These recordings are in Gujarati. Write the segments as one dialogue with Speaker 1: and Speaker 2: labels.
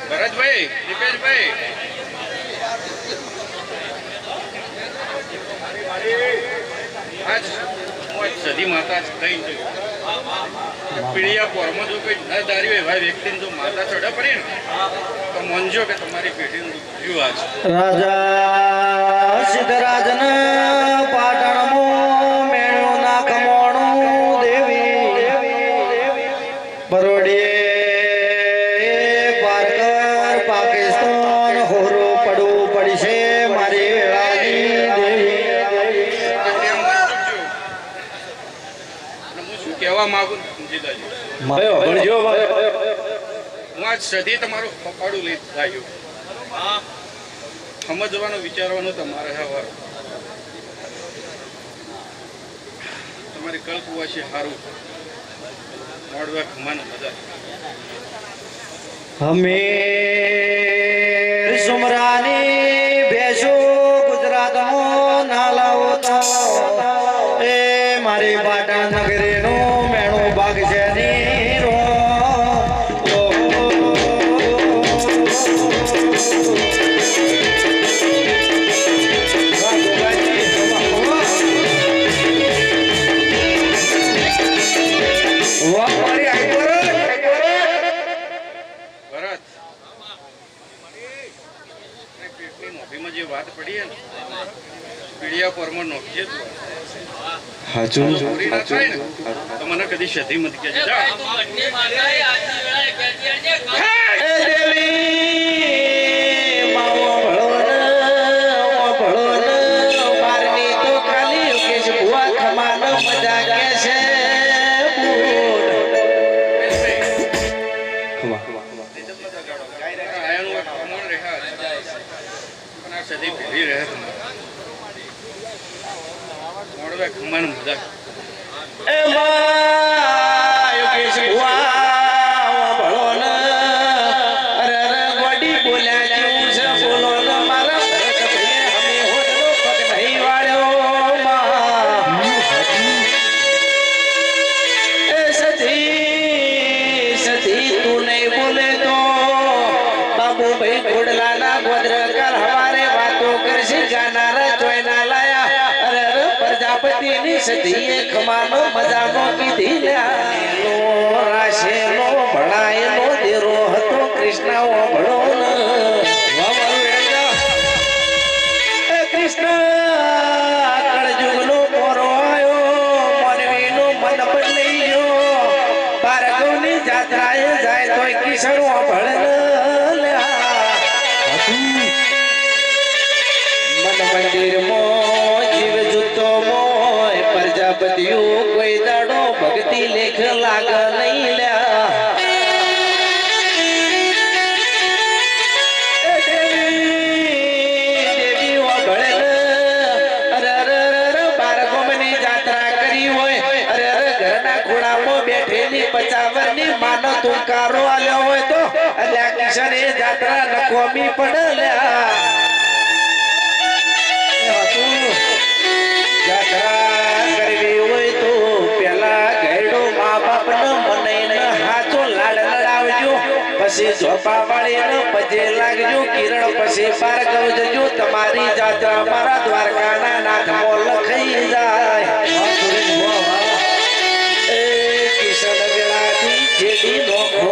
Speaker 1: ભરતભાઈ, દીપેશભાઈ, આજ સદી માતા કઈ પીડિયા પોરમાં જો કોઈ ન ધાર્યું એવા વ્યક્તિને જો માતા ચડે પડી ને તો માનજો કે તમારી પેઢીનું જીવ આજ
Speaker 2: રાજા સિદ્ધરાજન પાટણમાં મેળ્યું ના કમોણું દેવી બરોડીએ પારકર પાકિસ્તાન હોરો પડવું પડશે મારી વેળાની દેવી.
Speaker 1: હું શું કહેવા માંગુ સમજી લેજો. હું આજ સદી તમારું પપાડું લઈ લાગ્યો. સમજવાનું વિચારવાનું તમારે હવાર તમારી કલ્પવા છે સારું મોડવા ખમાન બધા
Speaker 2: હમીર સુમરાની ભેંસો ગુજરાતમાં ના લાવો તો એ મારી પાટણ નગરીનું મેણું ભાગ છે નીરો. જે વાત પડી ને પીડિયા પરમાં નોખીએ તો મને કદી સધી મત કે સદી ભેરી રહે મોડવે ખમાન મજાક એ માં યોગેશ ભુવા ભળો ન અરે અરે ગોડી બોલ્યા જેવું છે બોલો ન મારા ભરત ભાઈ હમે હોદનો પગ નહીં વાળ્યો માં એ સતી તું નહીં બોલે તો બાબુ ભાઈ ઘોડલાના ગોદર કર હવારે વાતો કરશે ગાનારા જોઈના લાયા અરે અરે પ્રજાપતિની સદીએ ખમાનો મજાનો કીધી લ્યાનો રાશેનો ભણાયેલો દેરો હતો કૃષ્ણ ભણો ન કૃષ્ણ કળજુગનો પોરો આયો માનવીનો મન બદલાઈ ગયો ભાર્ગવની જાત્રાએ જાય તોય કિશોરો ભણ મંદિરમાં જીવ જુતો મોય પ્રજાપતિઓ કોઈ દાડો ભક્તિ લેખ લાગ નહીં લ્યા દેવી ભળે અરે અરે અરે બારગોમની જાત્રા કરી હોય અરે અરે ઘરના ખૂણામાં બેઠેલી 50 વર્ષની માનો તુંકારો આલ્યો હોય તો અલ્યા કિશને જાત્રા નખોમી પડે લ્યા જાત્રા કરવી હોય તો પેલા ગયડો મા બાપ ને મને હાથો લાડ લડાવજો પછી ઝોપા વાળી પજે લાગજો કિરણ પછી ભાર્ગવ જજો તમારી જાત્રા મારા દ્વારકાના નાથમાં લખાઈ જાય એ કિશન વેળાથી જેડી નોખો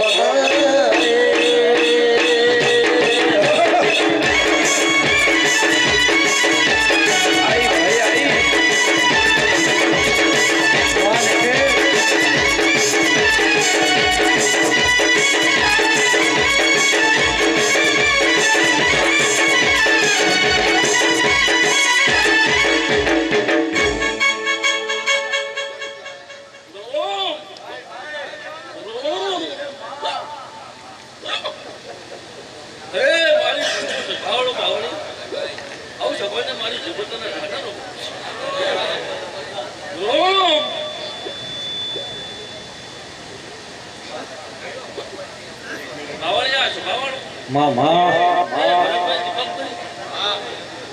Speaker 2: મામા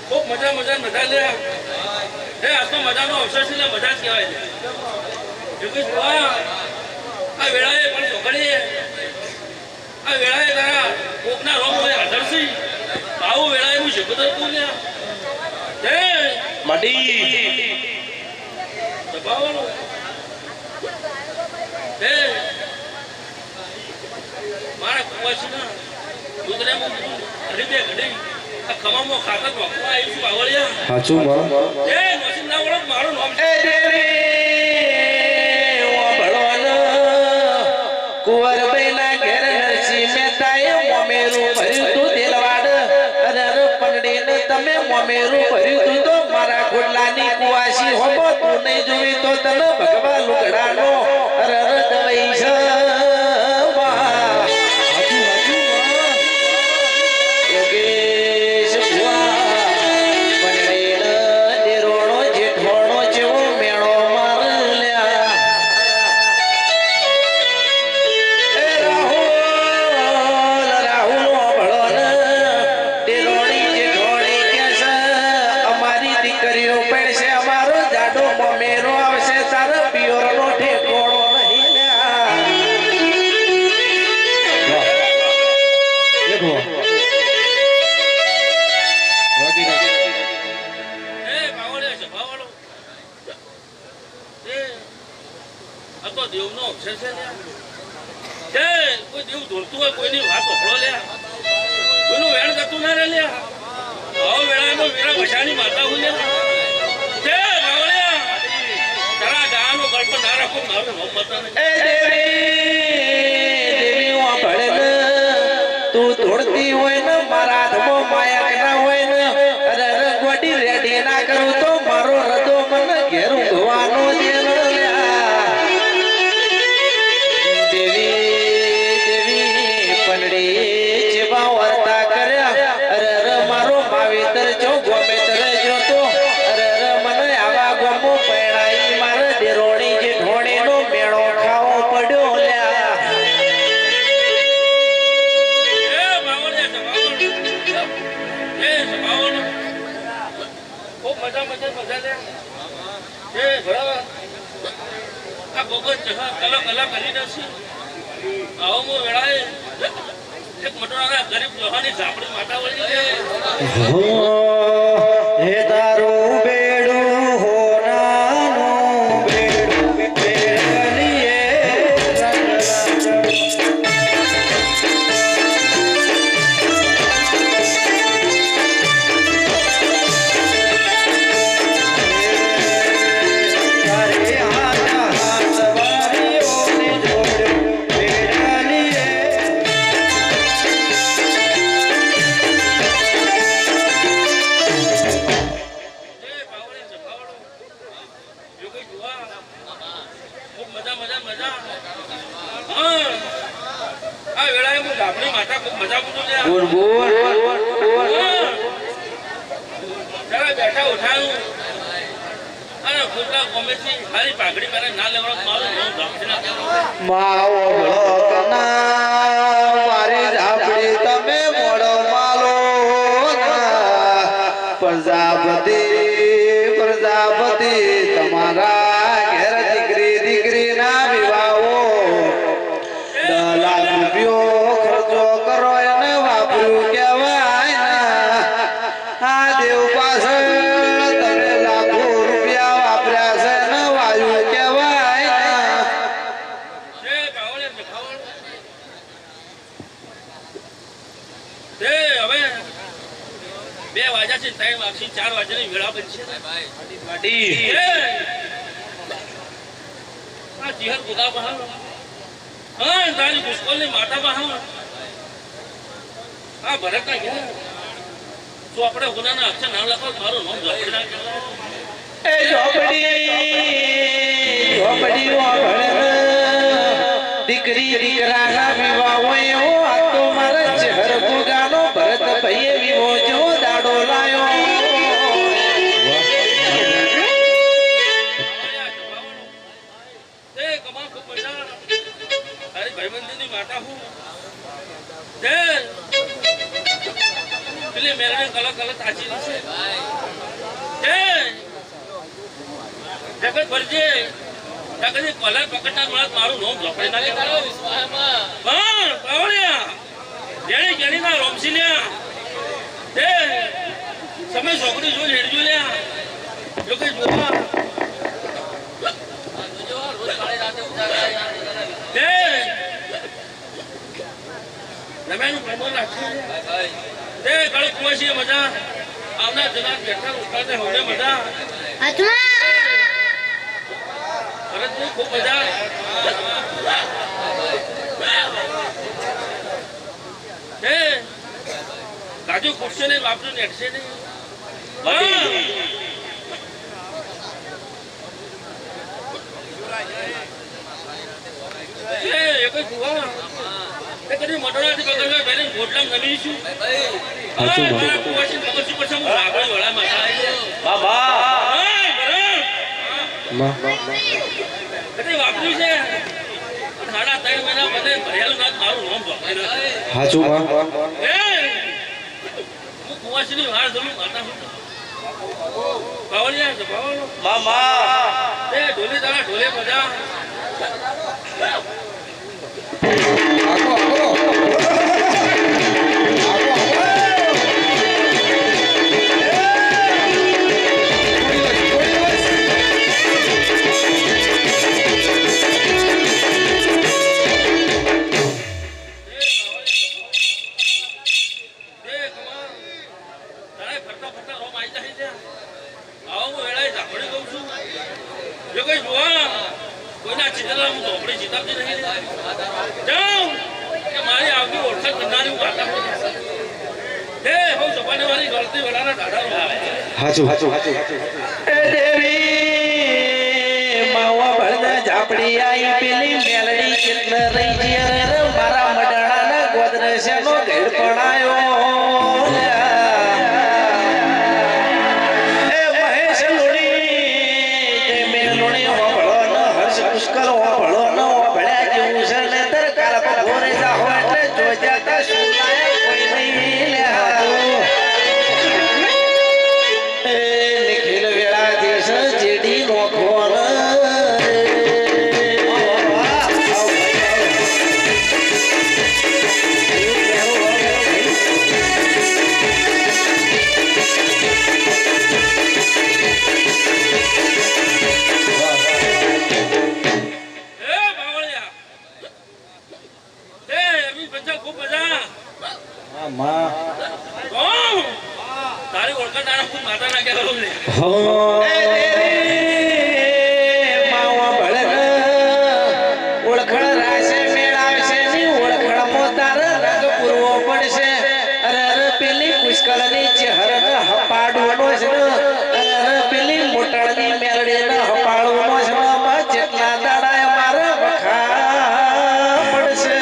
Speaker 1: ખૂબ મજા મજા લે હે આ તો મજાનો અવસર છે ને મજા જ કહેવાય છે યોગેશ આ વેળાએ પણ છોકરી આ વેળાએ તારા કોકના રોગ હોય આધરસી આવું વેળાએ હું શીખતો તું ને હે
Speaker 2: મડી
Speaker 1: દબાવવાનો હે મારા કુવાસી ના દૂધરે મુ હરીદે ઘડી આ ખમામો ખાતર વખવા આવી છું આવળિયા
Speaker 2: સાચું માં
Speaker 1: હે મશીન ના ઓળખ મારું નામ
Speaker 2: એ દેવી ઓ ભળવાન કુંવરબેના ઘેર નરસિંહ મહેતાએ મોમેરું ભર્યું તું દિલવાડ અરર પંડીને તમે મોમેરું ભર્યું તું તો મારા ખોડલાની કુવાસી હોબો તું નહીં જોઈ તો તને ભગવા લુગડાનો અરર દવાઈ છે યોગેશ ભુવા પંડીને દેરોણો જેઠોણો જેવો મેળો મારલ્યા એ રાહુલ ભળોન દેરોણી જેઠોણી કે છે અમારી દીકરીઓ પડશે અમારો જાડો મોમેરો આવશે તારો પિયોરનો ઠેકોણો નહીં લ્યા
Speaker 1: હે બાવળિયા છે બાવળો હે આ તો દેવનો અક્ષર છે લ્યા હે કોઈ દેવ ધોળતું હોય કોઈની વાત ઓખળો લ્યા કોઈનું વેણ જતું ના રે લ્યા આવો વેળાનો વેળા વસાની માતા હું લ્યા હે બાવળિયા તારા ગાનો ગળપ ના રાખો મારું નામ મત
Speaker 2: એ દેવી ઓ ભળે તું ધોળતી હોય ને મારા હાથમાં માયા ના હોય ને અરે ગોડી રેડી ના કરું તો મારો હૃદય મને ઘેરું ધોવાનો દે દેવી પંડી જેવા વર્તા કર્યા અરે મારો માવેતર જો ગોમેતર જો તો અરે મને આવા ગોમો પૈણાઈ મારે દેરોણી જે ઢોણીનો મેળો ખાવો પડ્યો લ્યા
Speaker 1: હે બાવળિયા છે બાવળો હે છે બાવળો ખૂબ મજા લે હે બરાબર આ ગોગન જહા કલા કરી દઉં આવો મો વેળાએ એક મટોરા ગરીબ લોહાની ઝાપડી માતા વળી છે
Speaker 2: હે તારું બેડું હોનાનું બેડું બેડલીએ તારે હાથ વારીઓને જોડ્યું બેડલીએ
Speaker 1: હે બાવળે છે બાવળો જો કોઈ જોવા ખૂબ મજા હા આ વેળાએ હું ઝાપડી માતા ખૂબ મજા પૂછું લે
Speaker 2: બોલ બોલ
Speaker 1: જરા બેઠા ઉઠાયું અને ખોટલા કોમેથી મારી પાઘડી પહેરે ના લેવાનો મારું નામ ઝાપડી ના
Speaker 2: માવો ભળકના મારી ઝાપડી તમે મોડો માલો પ્રજાપતિ તમારા ઘેર દીકરી ના વિવાહો 10 લાખ રૂપિયો ખર્ચો કરો એને વાપર્યું કેવાય ના આ દેવ પાછળ તમે લાખો રૂપિયા વાપર્યા છે ને વાયુ કેવાય ના
Speaker 1: હે બાવળે છે બાવળો હે હવે 2 વાગ્યા છે ટાઈમ આપસી 4 વાગ્યાની વેળા બનશે
Speaker 2: વાડી
Speaker 1: હે આ જીહર ગુદા બહાર હા તારી મુશ્કેલની માતા બહાર આ ભરત ના ગયા તો આપણે ગુનાના અક્ષર ના લખો મારું નામ ઝાપડી ના કહેવાય
Speaker 2: એ ઝોપડી ભણે દીકરી દીકરાના વિવાહ હોય એવો આ તો મારા ચહેર ગુગાનો ભરત ભાઈએ વિવો જેવો દાડો લાયો
Speaker 1: એ કમા ખૂબ મજા તારી ભાઈબંધીની માતા હું દે પેલી મેરને કલક તાચી છે દે જગત ભરજે જગત કોલર પકડના મારું નામ ઝોપડી ના લેવાનું હા પાવળિયા જેણે ના રોમસી લ્યા એ સમય છોકરી જો હેડજો લ્યા જો કઈ જોવા એ રમેનું પ્રમોદ રાખશું એ કળ કુવાસી મજા આવના જના બેઠા ઉતારને હવે મજા ભરત ની ખૂબ મજા એ કાજુ કુટશે નહીં વાપરું નેટશે નહીં એક જુવા એ કદી મટોડાથી પકડવા બેને ગોટલામ જમીશું મારા કુવાસી પકડશું પછી હું લાગણી વળા માતા કદી વાપર્યું છે સાડા 3 મહિના મને ભરેલું ના મારું નામ વાપરી
Speaker 2: હાચું માં
Speaker 1: હું કુવાસીની વાર ધરું માતા પાવલિયા છે પાવલો મામા એ ઢોલે તારા ઢોલે મજા કોઈના ચિત્રના હું ઝોપડી જીતાવતી નહીં જાઉં કે મારી આવતી ઓળખાણ કરનારી વાતા હે હું સપાને વાળી ગળતી વડાના દાડા
Speaker 2: હાચું એ દેવી માવા ભળના ઝાપડી આઈ પેલી મેલડી કેટલ રહી જીર મારા મડાણાના ગોદરશનો ઘેર પડાયો પુષ્કળ ભળો ન ભળ્યા જેવું છે ને તર કાલ ભોરે જાહો એટલે જોજા તા સુનાય કોઈ નહીં લ્યા એ નિખિલ વેળાથી સ જેડી નોખો તારી ઓળખાણ તારા ખૂબ માતા ના કહેવાય ને હો માવા ભળે ઓળખાણ રાશે મેળાવશે ની ઓળખાણ મોતાર રંગ પૂરવો પડશે અરે પેલી પુષ્કળની ચહેર હપાડવાનો છે અરે પેલી મોટળની મેલડીને હપાડવાનો છે જેટલા દાડા મારા વખા પડશે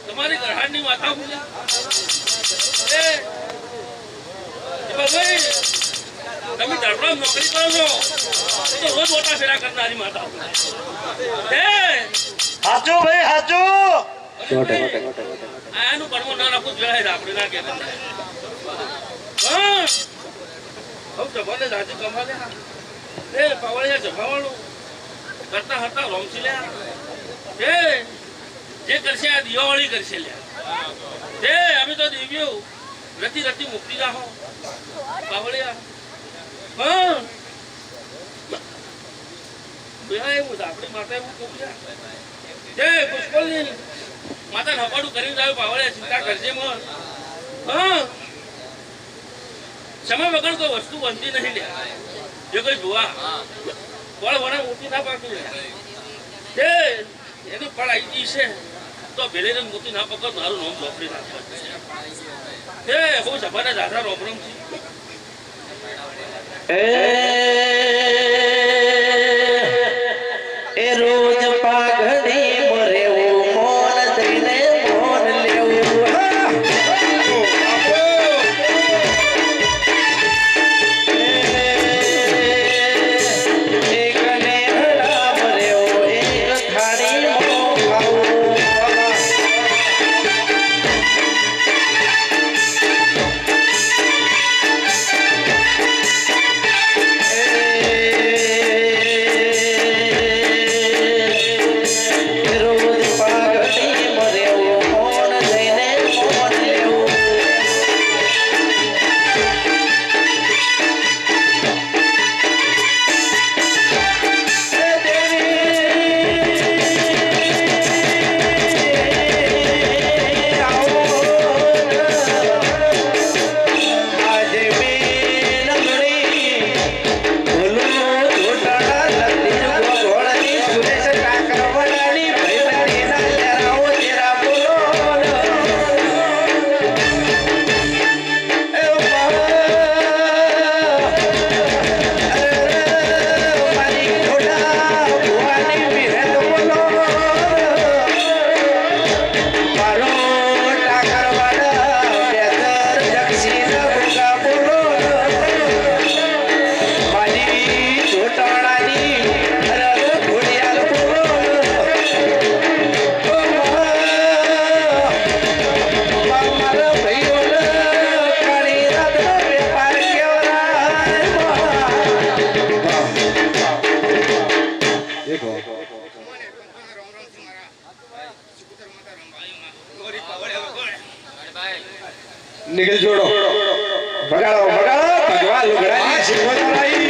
Speaker 2: તમારી ઘરહાની માતા તમે ધરપડા નોકરી કરો છો તો રોજ મોટા ફેરા કરનારી માતા
Speaker 3: હાચું ભાઈ હાચું
Speaker 1: આનું કર્મ ના રાખવું જોઈએ આપણે ના કે જવાને રાજી કમાલે એ પાવળિયા જમાવાનું કરતા હતા રોમસી લે એ જે કરશે આ દિવાળી કરશે લ્યા એ અમે તો દેવ્યો રતી રતી મુક્તિ જાહો પાવળિયા હા બેહા એવું આપણી માતા એવું કોપ્યા જે પુષ્કળની માતા નપાડું કરીને જાય પાવળિયા ચિંતા કરજે મન હા સમય વગર કોઈ વસ્તુ બનતી નહીં લ્યા જો કોઈ જોવા ફળ વણા મોટી ના પાકું તે એનું ફળ આવી ગઈ છે તો ભેલે મોતી ના પકડ મારું નામ ચોપડી નાખવા તે બહુ સભાના દાદા રોમરમ છે એ રોજ પાઘડી મરેવું મોન દઈને મોન લેવું
Speaker 2: નીકળ જોડો વગાડો વગાડો ભગવાન લુગડાની શિવો તરાઈ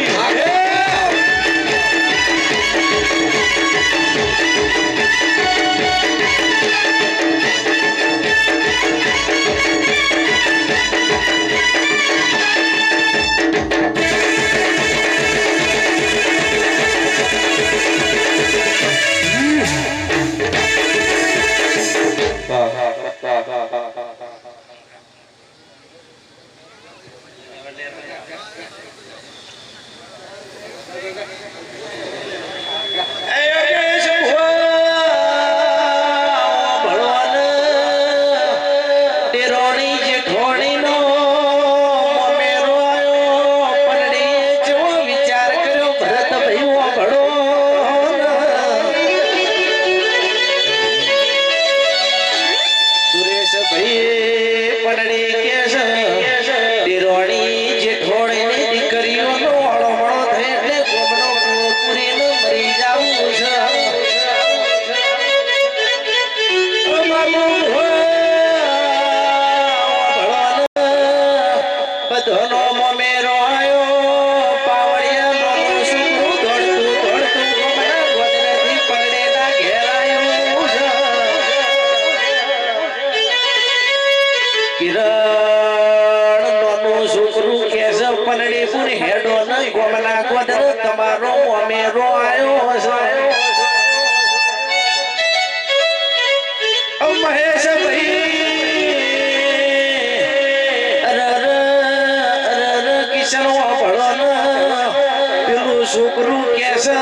Speaker 2: છોકરું કેસે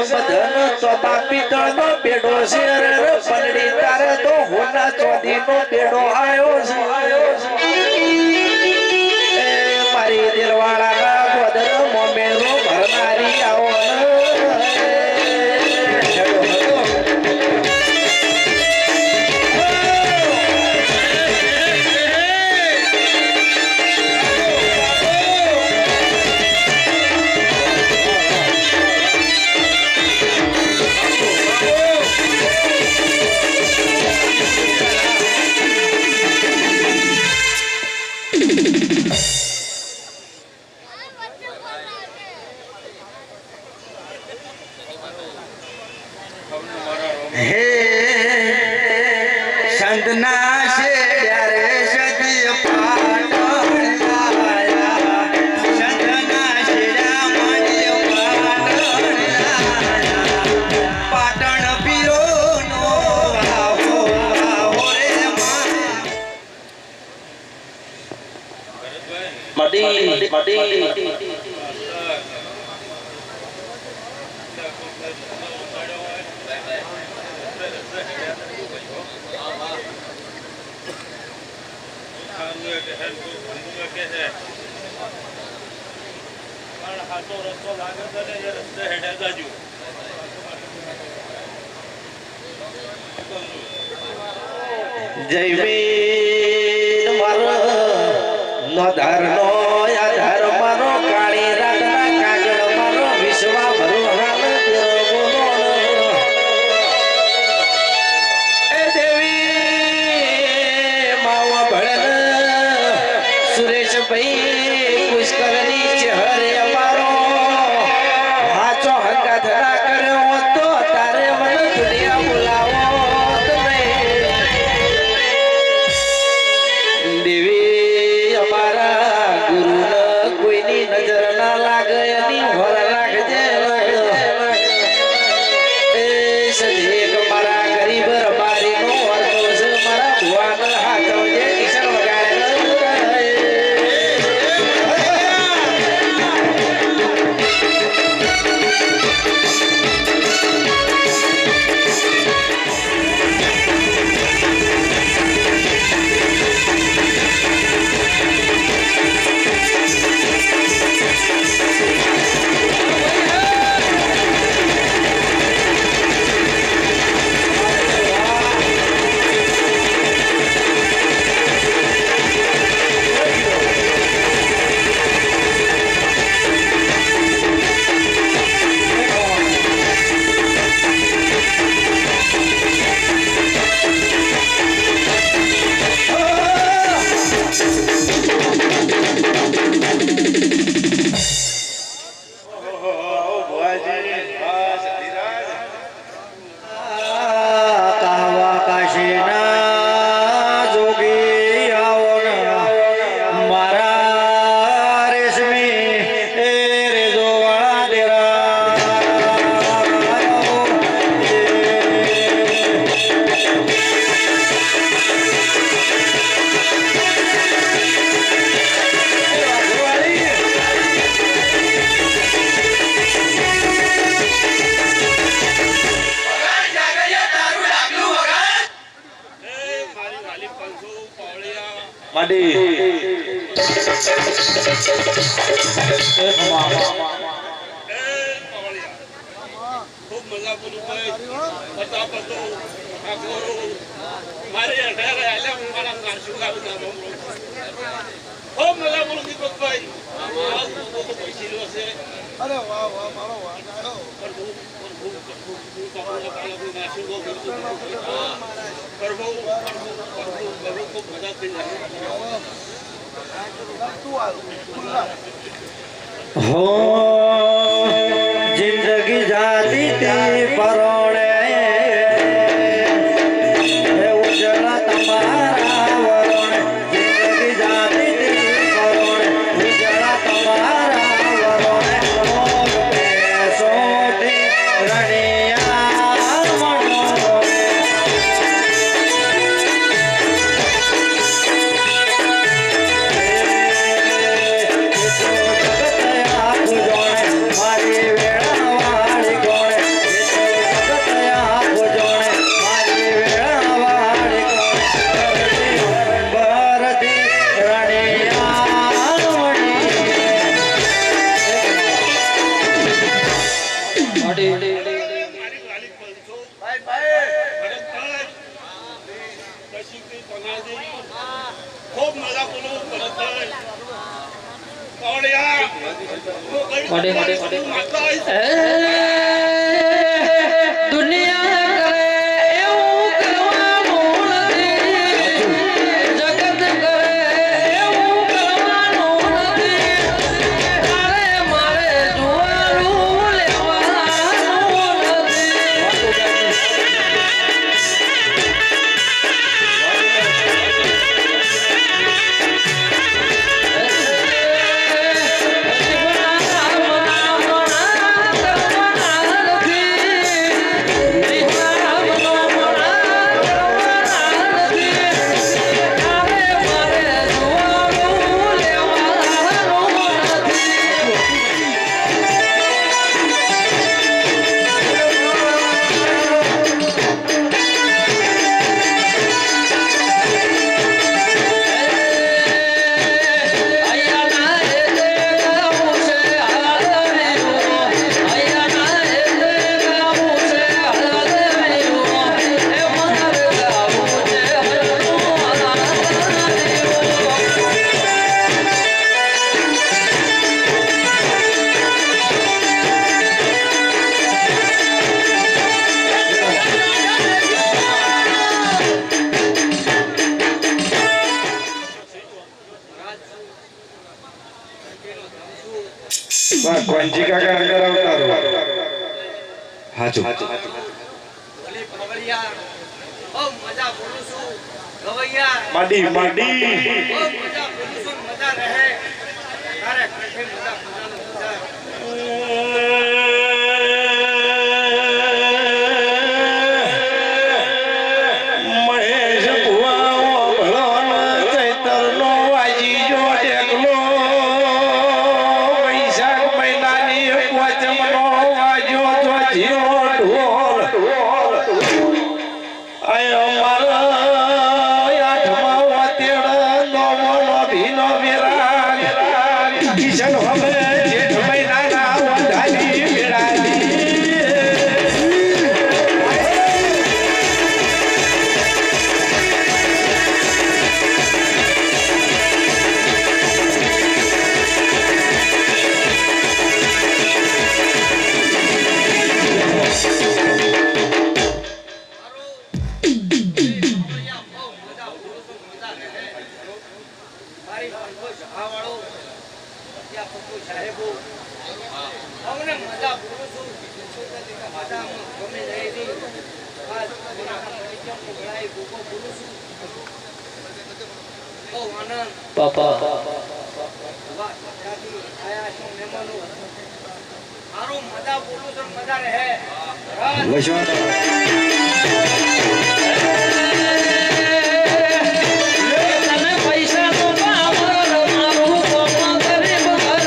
Speaker 2: બદન તો પિત્તળ નો બેડો છે પલડી તારે તો હોના ચોધી નો બેડો આયો છે મારી દિલવાળા ના ગોદર મોમેરો ભરનારી આવો જય વીર મારો નોધાર નો આધાર મારો કાળી રાતના કાગળ મારો વિશ્વા ભરો હાલ બોલો એ દેવી માવા ભળન સુરેશ ભાઈ પુષ્કરની ચહેરે અમારો હાચો હંગાત ના કર્યો તો તારે મને દુનિયા બોલાવો
Speaker 3: માડી
Speaker 1: ખૂબ મજા બોલું ભાઈ બધા બધો આ ગોરો મારે અઢારે આલ્યા હું મારા કાશુ ગાવી ના બોલું ખૂબ મજા બોલું દીપકભાઈ આ લોકો તો પૈસી લો છે અરે વાહ વાહ મારો વાહ
Speaker 2: हो जिंदगी जाती थी परोड़े उजला तुम्हारा वरुण जिंदगी जाती थी परोड़े उजला तुम्हारा वरुण लोग पैसों रनिया
Speaker 1: ખૂબ મજા બોલું ભરતભાઈ
Speaker 2: દુનિયા કરે એવું કરવાનું નથી જગત કરે એવું કરવાનું નથી તારે મારે જોવાનું લેવાનું નથી
Speaker 3: કોંજી કાકા અંદર આવતારો હાચું
Speaker 1: ભલે પવળિયા ઓ મજા બોલું છું ગવૈયા
Speaker 3: માડી માડી
Speaker 1: ઓ મજા બોલું છું મજા રહે તારે કઠે મજા મજા
Speaker 2: મહેશ ભુવાઓ ભળોનો ચૈતરનો વાજી જો ટેકલો વૈશાખ મહિનાની પોચમનો વાજો તો જીવો ઢોલ આયો મારા આઠમા વાતેડ નોમો ભીનો વિરાગ કિશન હવે જેઠ મહિનાના વધારી વિરાગી પાપા
Speaker 1: મારું મજા બોલું છું મજા રહે
Speaker 2: તમે પૈસા નો પાવર મારું કોમ ગરીબ ઘર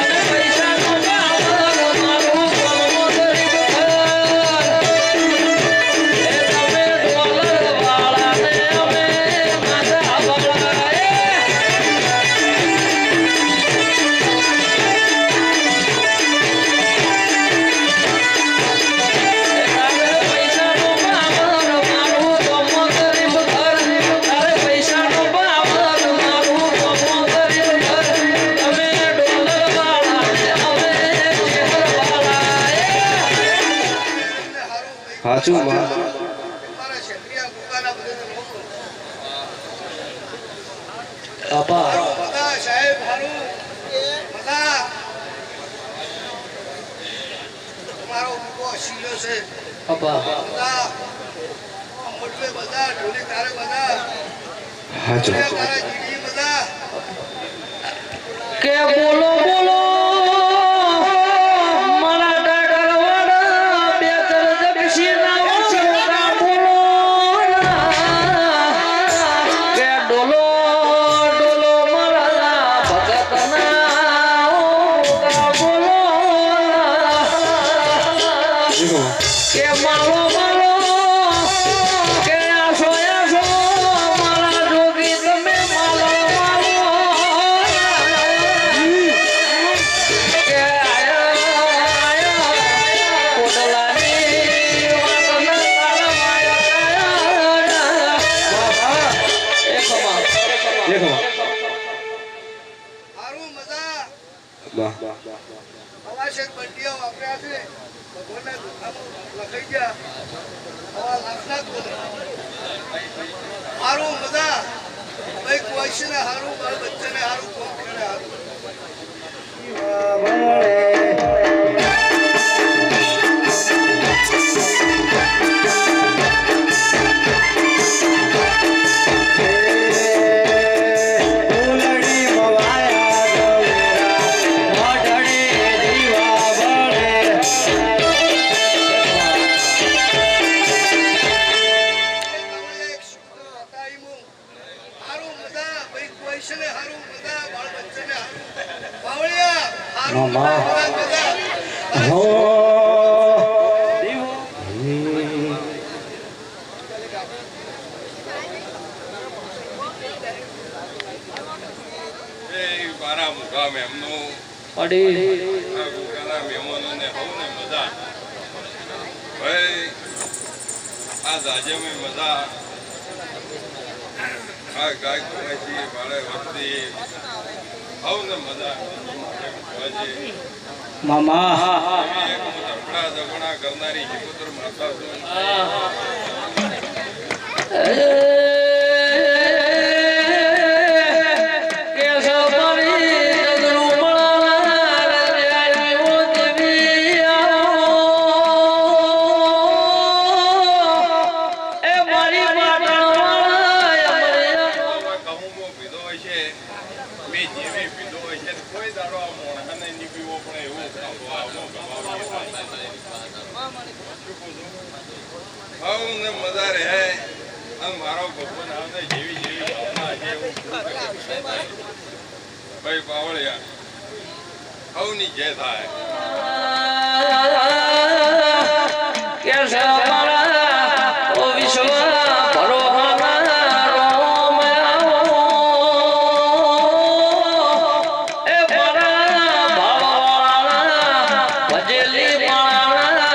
Speaker 2: તમે પૈસા નો પાવર મારું કોમ ગરીબ ઘર એ તમે ડોલર વાળા ને અમે માથા વાળા હાચું માં
Speaker 4: મારા ક્ષત્રિય ગુગાના બધાને મોકલો.
Speaker 2: બાપા
Speaker 4: હારું બધા સાહેબ હારું બધા તમારો ઉભો શીલો છે
Speaker 2: બાપા
Speaker 4: બધા મોટવે બધા ઢોલી તારે બધા
Speaker 3: હાચું
Speaker 4: તારા જીડી બધા
Speaker 2: કે બોલો બોલો મારા ડાકરવાડા બે તર જગશીના ઓછા બોલો કે ડોલો ડોલો મારા ભગતના ઓકા બોલો કે મારો મારો કે આસો આસો મારા જોગી તમે મારો મારો કે આયા કોડલાની વાતના તારા માયા બાબા
Speaker 3: દેખો
Speaker 4: હારું મજા
Speaker 3: વાહ
Speaker 4: અવાશેક બંટીઓ વાપર્યા છે ભગવાનના દુખામાં લખાઈ ગયા હવા લાખના બોલે હારું મજા ભાઈ કોઈ હારું બાળ બચ્ચાને હારું કોમ કરે હારું એક શુદ્ધ હટાઈમું હારું મજા ભાઈ કોઈ હારું મજા બાળ બચ્ચાને હારું બાવળિયા હારું મજા
Speaker 1: મારા મુકામ એમનું
Speaker 2: અડી
Speaker 1: આ ગુગાના મહેમાનોને હવને મજા ભાઈ આ જાજેમાં મજા આ ગાય કુમાસી ભાડે વસ્તી હવને મજા ભાજી
Speaker 2: મામા
Speaker 1: એવી એક હું ધપડા ધપડા કરનારી જીપુત્ર માતા છું કહુંમાં પીધો હોય છે મેં જેવી પીધો હોય છે કોઈ દાડો આ મોણસાને નહીં પીવો પણ એવું હવને મજા રહે અને મારો ભગવાન આવને જેવી જેવી ભાવના છે એવું ભાઈ પાવળિયા હવની જય થાય
Speaker 2: કે સવારા ઓ વિશ્વ ભરોહાના રોમ આવો એ મારા ભાવવાળા ભજેલી માળા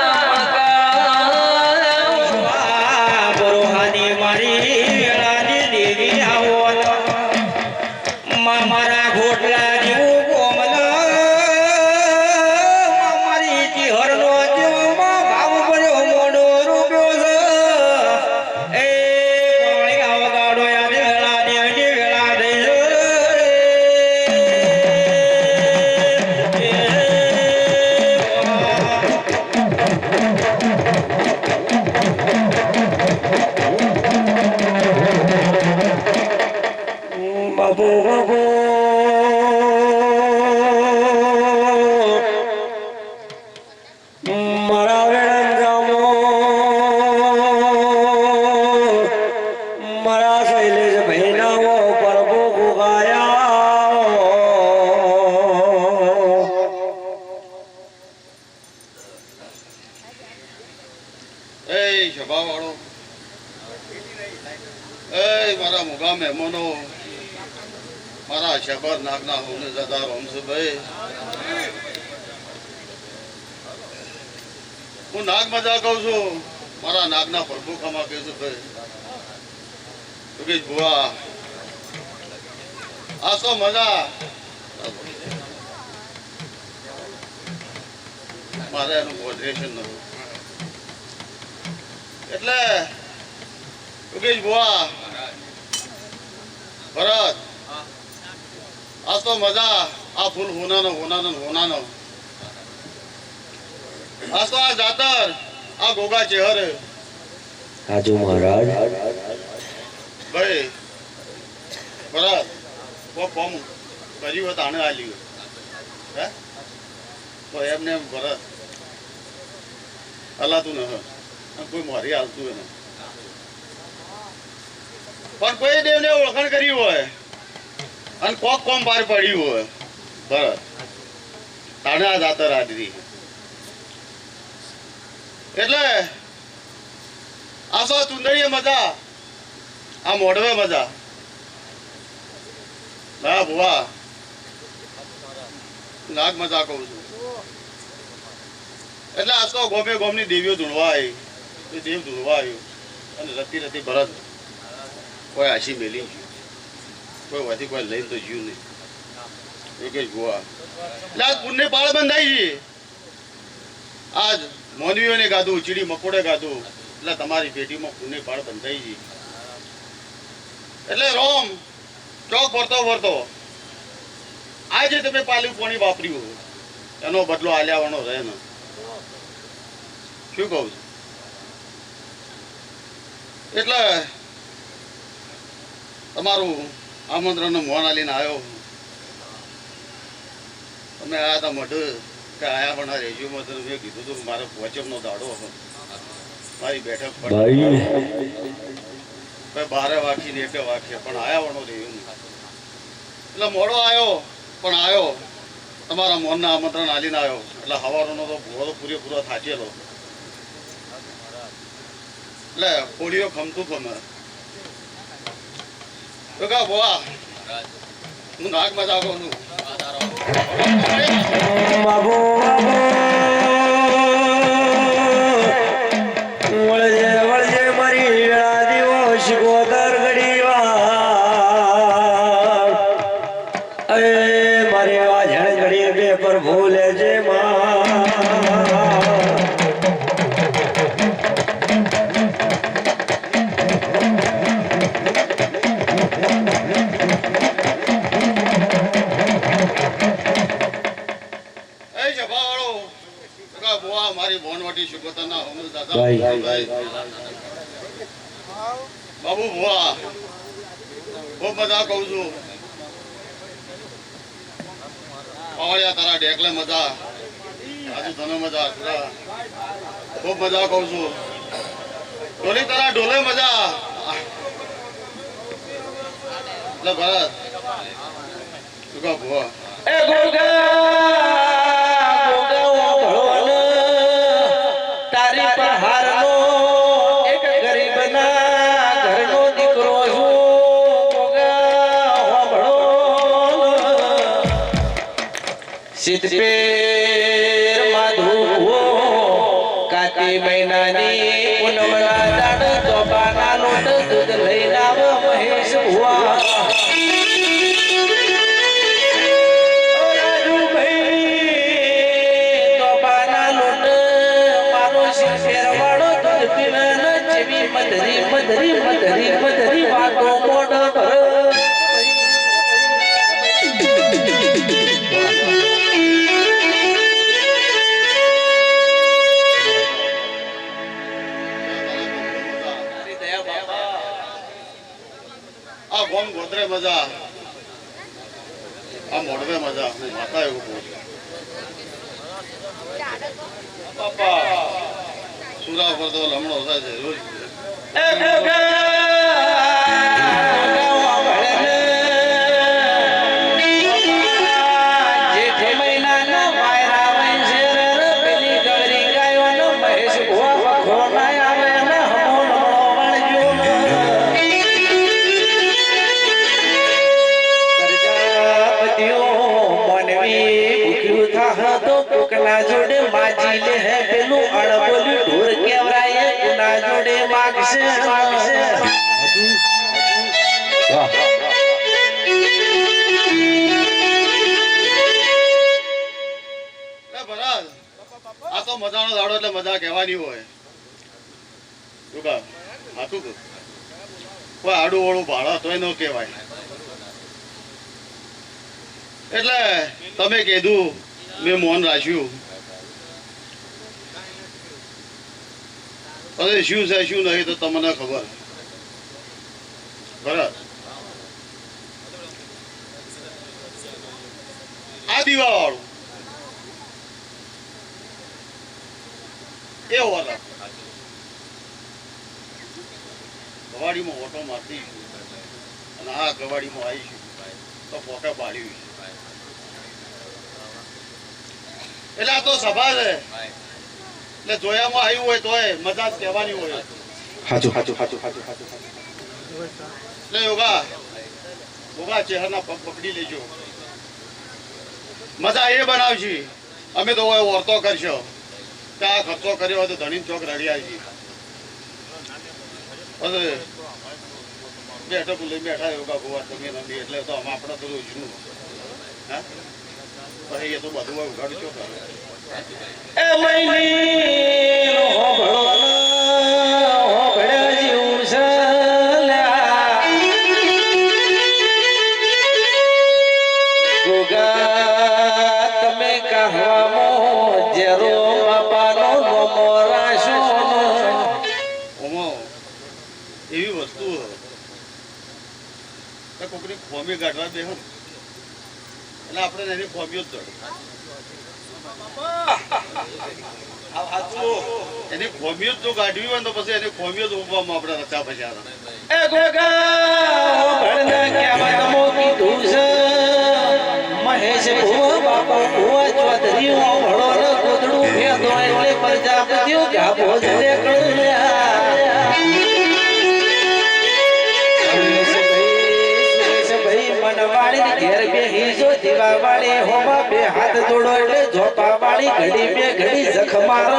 Speaker 2: ભરોહાની મારી વેળાની દેવી આવો મારા ઘોટલા જેવું કોમલ મારી જીહરનો જેવમાં ભાવ ભર્યો મોડો રૂપ્યો છે એ કોણી આવગાડો યાદ વેળાની અડી વેળા થઈ બાબુ બાબુ મારા વેળમ ગામો મારા શૈલેષ ભૈનાઓ પરબો ગુગાયા
Speaker 1: એ સભાવાળો એ મારા મુગા મહેમાનો મારા શબર નાગના હોને દાદા રમસભાઈ હું નાગ મજા કહું છું મારા નાગના પ્રભુ ખમા કહે છે ભાઈ યોગેશ ભુવા આ તો મજા મારે એનું મોડરેશન નતું
Speaker 5: એટલે યોગેશ બુઆ ભરત આ તો મજા આ ફૂલ હોનાનો હોનાનો હોનાનો આ તો આ જાતર આ ગોગા ચેહર
Speaker 3: હાજુ મહારાજ
Speaker 5: ભાઈ ભરત કો કોમ કર્યું હતું આને આલ્યું હે તો એમને એમ ભરત હલાતું ન કોઈ મારી હાલતું એને પણ કોઈ દેવને ઓળખાણ કરી હોય અને કોક કોમ બહાર પડ્યું હોય ભરત તાણે આ જાતર આદરી એટલે આ સો ચુંદડીએ મજા આ મોઢવે મજા ના ભુવા નાગ મજા કહું છું એટલે આ તો ગોમે ગોમની દેવીઓ ધૂણવા આવી એ દેવ ધૂણવા આવ્યું અને રતી રતી ભરત કોઈ આશી મેલી ગયું કોઈ વાથી કોઈ લઈને તો જીવ નહીં યોગેશ ભુવા એટલે આજ પુણ્ય પાળ બંધાઈ છે આજ મોનવીઓને ગાધું ચીડી મકોડે ગાધું એટલે તમારી પેટીમાં પુણ્ય પાળ બંધાઈ છે એટલે રોમ ચોક ભરતો ભરતો આજે તમે પાલ્યું પાણી વાપર્યું એનો બદલો આલ્યાવાનો રહે ને શું કહું છું એટલે તમારું આમંત્રણનો મોન આલીને આવ્યો તમે આયા હતા મઢ કે આયા પણ આ રેજીઓમાં તો મેં કીધું હતું મારે વચમનો દાડો મારી બેઠક
Speaker 3: ભાઈ
Speaker 5: બારે વાખી ને એટલે વાખીએ પણ આયા વણો રહ્યું એટલે મોડો આવ્યો પણ આવ્યો તમારા મોનના આમંત્રણ આલીને આવ્યો એટલે હવારોનો તો ભૂરો પૂરેપૂરો થાચેલો એટલે કોળીઓ ખમતું ખમે તો કા ભોવા હું નાગ મજા કહું છું
Speaker 2: બાબુ વળજે વળજે મારી વેળા દિવસ ગોદર ઘડી વાર અરે મારે વાજણ ઘડી બે પર ભૂલે છે
Speaker 5: બાબુ ભુવા ખૂબ મજા કહું છું પાવળિયા તારા ઢેકલે મજા આજુ તને મજા ખૂબ મજા કહું છું ઢોલી તારા ઢોલે મજા એટલે ભરત શું કહો ભુવા
Speaker 2: એ ગોગા તારી પહારનો એક ગરીબના ઘરનો દીકરો છું સિદ્ધપેર માધુઓ કાતી મહિનાની પૂનમના દાડ તોબાના લોટ દૂધ લઈને આવ મહેશ ભુવા મધરી મધરી મધરી મધરી વાતો મોડ
Speaker 5: આ ગોમ ગોદરે મજા આ મોડવે મજા હું માતા એવું કહું બાપા સુરા પર તો લમણો થાય છે રોજ
Speaker 2: જોડે માજી લે હે પેલું અણબોલી ઢોર કેવરાય ગુના જોડે માગશે
Speaker 5: આ તો મજાનો દાડો એટલે મજા કહેવાની હોય શું કા હાથું કહું કોઈ આડું વાળું ભાડા તોય ન કહેવાય. એટલે તમે કીધું મેં મૌન રાખ્યું. હવે શું છે શું નહીં તો તમને ખબર બરાબર. આ દીવા વાળું એ હોતા ગવાડીમાં ઓટો મારતી અને આ ગવાડીમાં આવીશું તો પોકે પાડ્યું. એટલે આ તો સભા છે એટલે જોયામાં આવ્યું હોય તોય મજા જ કહેવાની હોય. એટલે યોગા યોગા ચહેરાના પગ પકડી લેજો. મજા એ બનાવશે અમે તો વર્તો કરશો કે આ ખર્ચો કર્યો હોય તો ધણી ચોક રડ્યા છીએ. બેઠો લઈ બેઠા યોગા ગોવા તમે નથી એટલે તો આપણે તો શું હા પછી એ તો બધું ઉઘાડું છો કરે.
Speaker 2: એ મૈની હોભળો હોભળ્યા જીવ સલ્યા ગોગા તમે કહામો જેરો બાપાનો નમો રાશો.
Speaker 5: ઓમો એવી વસ્તુ કોકની ખોમી કાઢવા દે એટલે આપણે એની ખોમીઓ જ દોડે એની ખોમીઓ જ જો કાઢવી હોય તો પછી એની ખોમીઓ જ ઉગવામાં આપણે રચા પછાડા.
Speaker 2: એ ગોગા હોભળના કહેવત મો કીધું છે મહેશ ભુવા બાપો ભુવા ચૌધરી હોભળો ને કોદડું ભેદો એટલે પ્રજાપતિઓ ગાભો જ નીકળ્યા. મનવાળી ઘેર બેહી જો દીવાવાળી હોમાં બે હાથ જોડો એટલે ઝોપાવાળી ઘડી બે ઘડી જખ મારો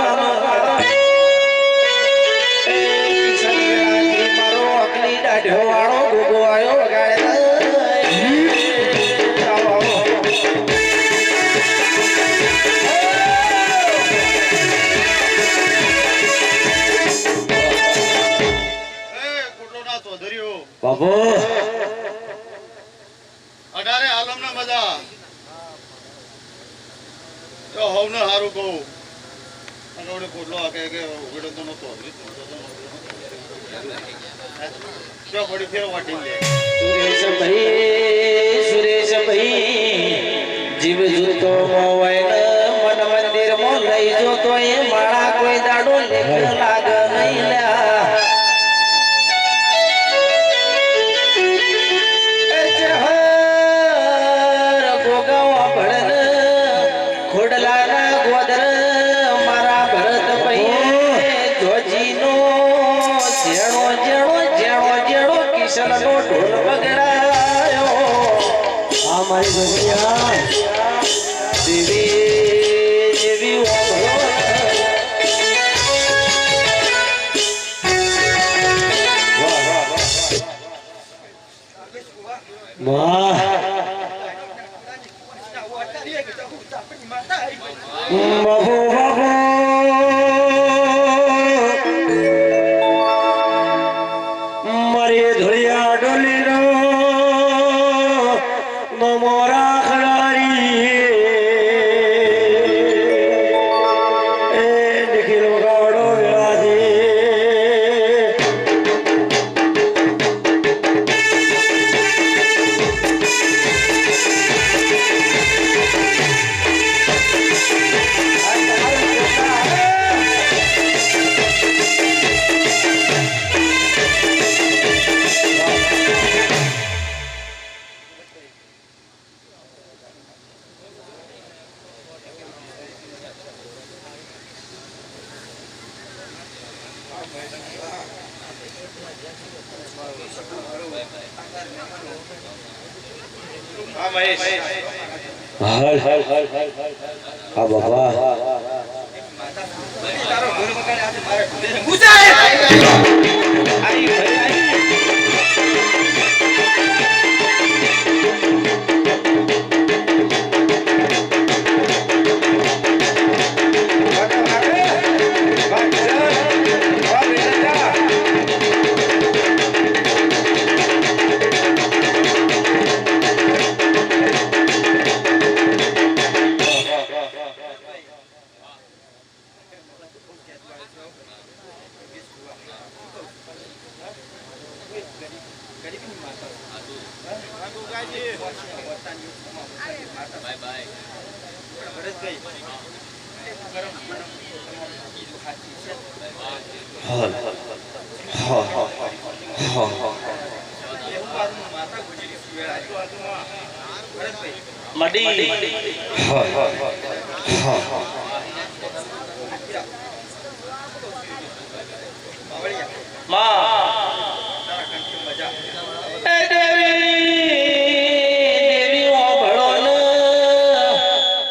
Speaker 2: અકલી દાઢો વાળો ગોગો આયો વગાડે.
Speaker 3: બાબુ
Speaker 5: અઢારે આલમ ના મજા તો હવને હારું કહું અને કોટલો કે ઉગડો તો નતો શું પડી ફેર વાટી લે.
Speaker 2: સુરેશભાઈ જીવ જૂતો મોવાય મન મંદિર માં લઈ જો તો એ માળા કોઈ દાડો લેખ લાગ નહીં લ્યા. ખોડલાના ગોદર મારા ભરત ભાઈ જોજીનો જેણો જેણો જેણો જેણો કિશનનો ઢોલ બગડાયો. આ મારી ગોગિયા દેવી દેવી
Speaker 3: વાહ બાબુ બાબુ મારી ધોળિયા ડોલી નો મોરા ખડારી એ નિખિલ ગાડો વ્યાધી હાલ હાલ હાલ હાલ હા બાબા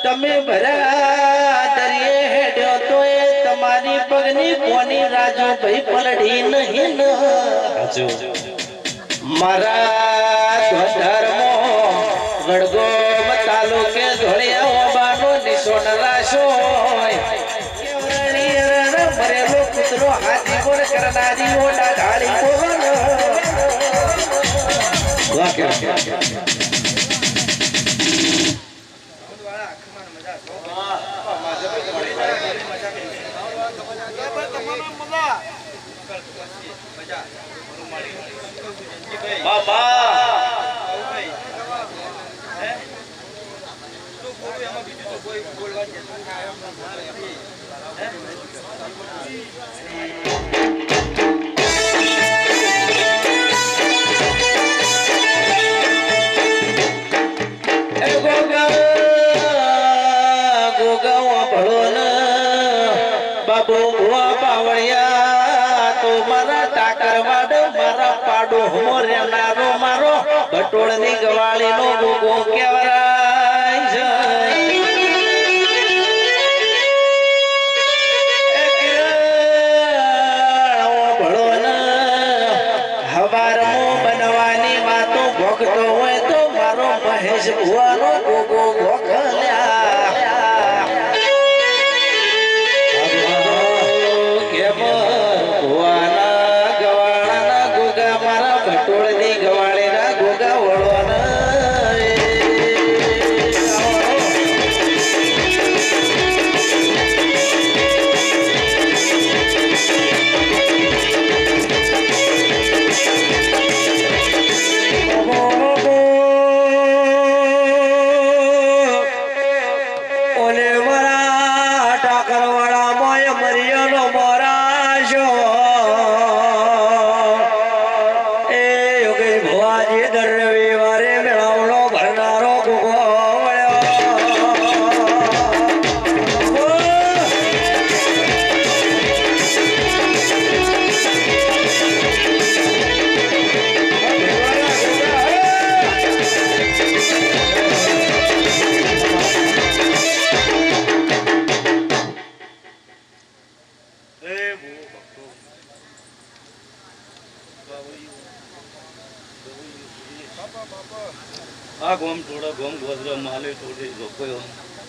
Speaker 2: તમે ભરા દરિયે હેડ્યો તો એ તમારી પગની કોની રાજુ ભાઈ પલડી નહીં ન મારા ધર્મો ગડગો તાલુકે ધોળિયા ઓબાનો નિશોન રાશો મરેલો કૂતરો હાથી બોલ કરનારી ઓડા ઢાળી બોલ બાબુ બાવળિયા તો મારા ટાકરવાડ મારા પાડો મોરેનારો મારો બટોળની ગવાળીનો ગોગો કેવરાય છે હવારમો બનવાની વાતો ભોગતો હોય તો મારો મહેશ ભુવાનો ગોગો ભોગલ્યા ટોળની ગવાળેના ગોગા વળવાના ઓલે વરા ટાકરવાળા મોય મરિયાનો મોરાશો દર રવિવારે મેળાવડો ભરનારો ગોગો
Speaker 1: આ ગોમ થોડા ગોમ ગોધરા માલે થોડે રોકયો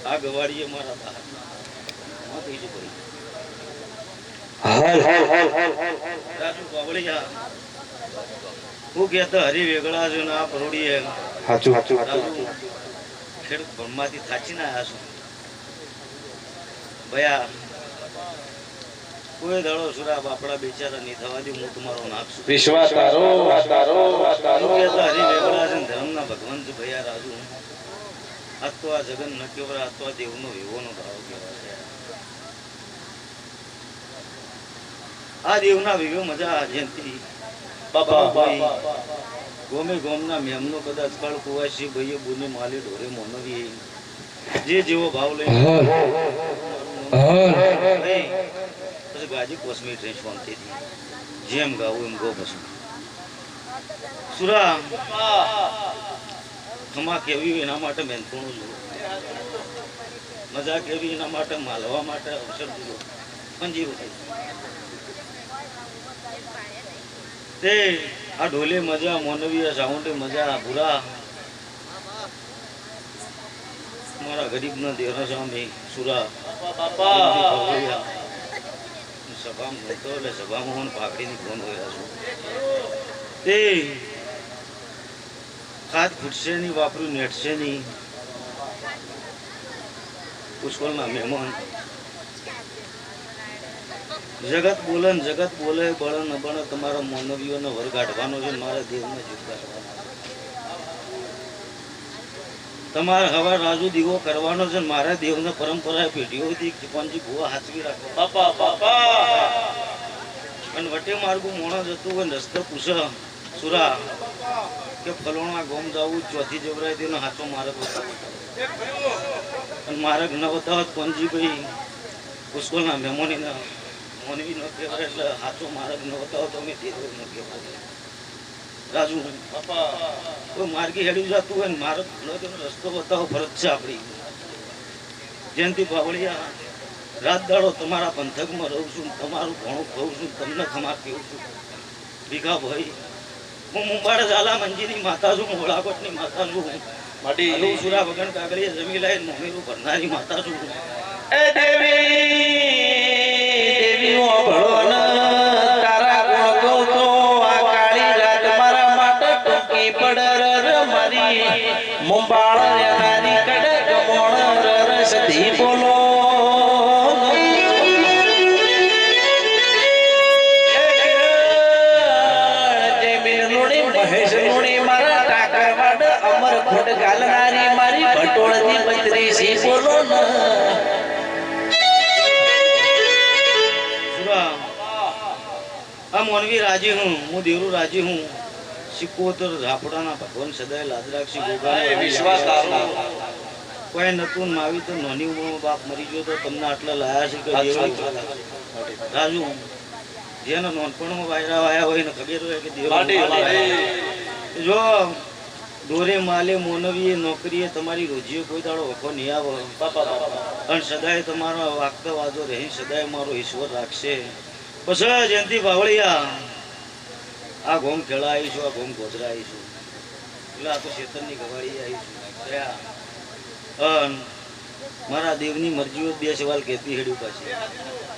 Speaker 1: આ ગવાડીએ મારા બહાર આ કઈ છે ભાઈ રાજુ બાવળિયા હું કહેતો હરી વેગળા છો ને આ પરોડીએ
Speaker 3: સાચું
Speaker 1: ખેડૂત ભણમાંથી થાચી ના આવ્યા છો ભયા કોઈ દડો સુરા બાપડા બેચારા નહીં થવા દે હું તમારો નાખશું
Speaker 3: વિશ્વાસ તારો
Speaker 1: હરી વેગળા છે ધર્મના ભગવાન છે ભયા રાજુ આ તો આ જગન ન કેવરા આ તો આ દેવનો વિવોનો ભાવ કહેવાય આ દેવના વિવો મજા જેનથી બાપા ભાઈ ગોમે ગોમના મેમનો કદાચ કળ કુવાસી ભાઈએ બોને માલે ઢોરે મોનવી જે જેવો ભાવ લઈ પછી ગાજી કોસમી ટ્રેન શાંતિથી જેમ ગાવું એમ ગો પછી સુરા ખમા કેવી એના માટે મહેનતોનું જુઓ મજા કેવી એના માટે માલવા માટે અવસર જુઓ મંજીરું થઈ તે આ ઢોલે મજા મોનવી સાઉન્ડે મજા ભૂરા મારા ગરીબના દેરા સામે સુરા સભામાં જોતો એટલે સભામાં હું પાકડીની ફોન કર્યા છું તે ખાદ ફૂટશે નહીં વાપર્યું નેટશે નહીં પુષ્કળના મહેમાન જગત બોલે ને જગત બોલે બળ ન બળ તમારા માનવીઓને વર કાઢવાનો છે મારા દેવને જીવ કાઢવાનો તમારે હવે રાજુ દીવો કરવાનો છે ને મારા દેવને પરંપરા પેઢીઓથી ચીપનજી ભુવા હાચવી રાખો
Speaker 5: બાપા બાપા
Speaker 1: અને વટે માર્ગું મોણો જતું હોય ને રસ્તો પૂછે સુરા કે ફલોણા ગોમ જવું ચોથી જવરાય તેનો હાચો માર્ગ બતાવો અને માર્ગ ન બતાવો પંજીભાઈ પુષ્કળના મહેમાનીને મોનવી ન કહેવાય એટલે હાચો માર્ગ ન બતાવો તો અમે તે ન કહેવાય રાજુ
Speaker 5: બાપા
Speaker 1: કોઈ માર્ગી હેડ્યું જતું હોય ને માર્ગ રસ્તો બતાવો ફરજ છે આપણી જયંતિ બાવળિયા રાત દાડો તમારા પંથકમાં રહું છું તમારું ભણું ખાઉં છું તમને ખમાર પીવું છું ભીખાભાઈ હું મુંબાડ ઝાલા મંજીની માતા છું મોળાકોટની માતા છું
Speaker 5: માટી
Speaker 1: અલુ સુરા વગણ કાગળીએ જમી લાઈ મમ્મીનું ભરનારી માતા છું
Speaker 2: એ દેવી ઓ ભળોન તારા ગુણ કહું તો આ કાળી રાત મારા માટે ટૂંકી પડર મારી મુંબાળ રહેનારી કડક મોણ રસથી બોલો મહેશ નુણી મારા ટાકરવાડ અમર ખોટ ગાલનારી મારી ભટોળની બત્રીસી બોલો ન
Speaker 1: સુરા આ મોનવી રાજી હું દેવરું રાજી હું સિકોતર ઝાપડાના ભગવાન સદાય લાદ રાખશી ગોગા
Speaker 5: વિશ્વાસ તારો
Speaker 1: કોઈ નતું માવી તો નાની ઉંમરમાં બાપ મરી ગયો તો તમને આટલા લાયા છે કે દેવરી રાજુ જેનો નાનપણમાં વાયરા વાયા હોય ને ખબર હોય કે
Speaker 5: માટી
Speaker 1: દેવ જો દોરે માલે મોનવીએ નોકરીએ તમારી રોજીએ કોઈ દાડો વખો નહીં આવે
Speaker 5: બાપા બાપા
Speaker 1: અને સદાય તમારો વાગતો વાજો રહી સદાય મારો ઈશ્વર રાખશે પછી જયંતિ બાવળિયા આ ગોમ ખેડા આવીશું આ ગોમ ગોધરા આવીશું એટલે આ તો શેતનની ગવાળી આવીશું મારા દેવની મરજીઓ બે સવાલ કહેતી હેડ્યું પાછી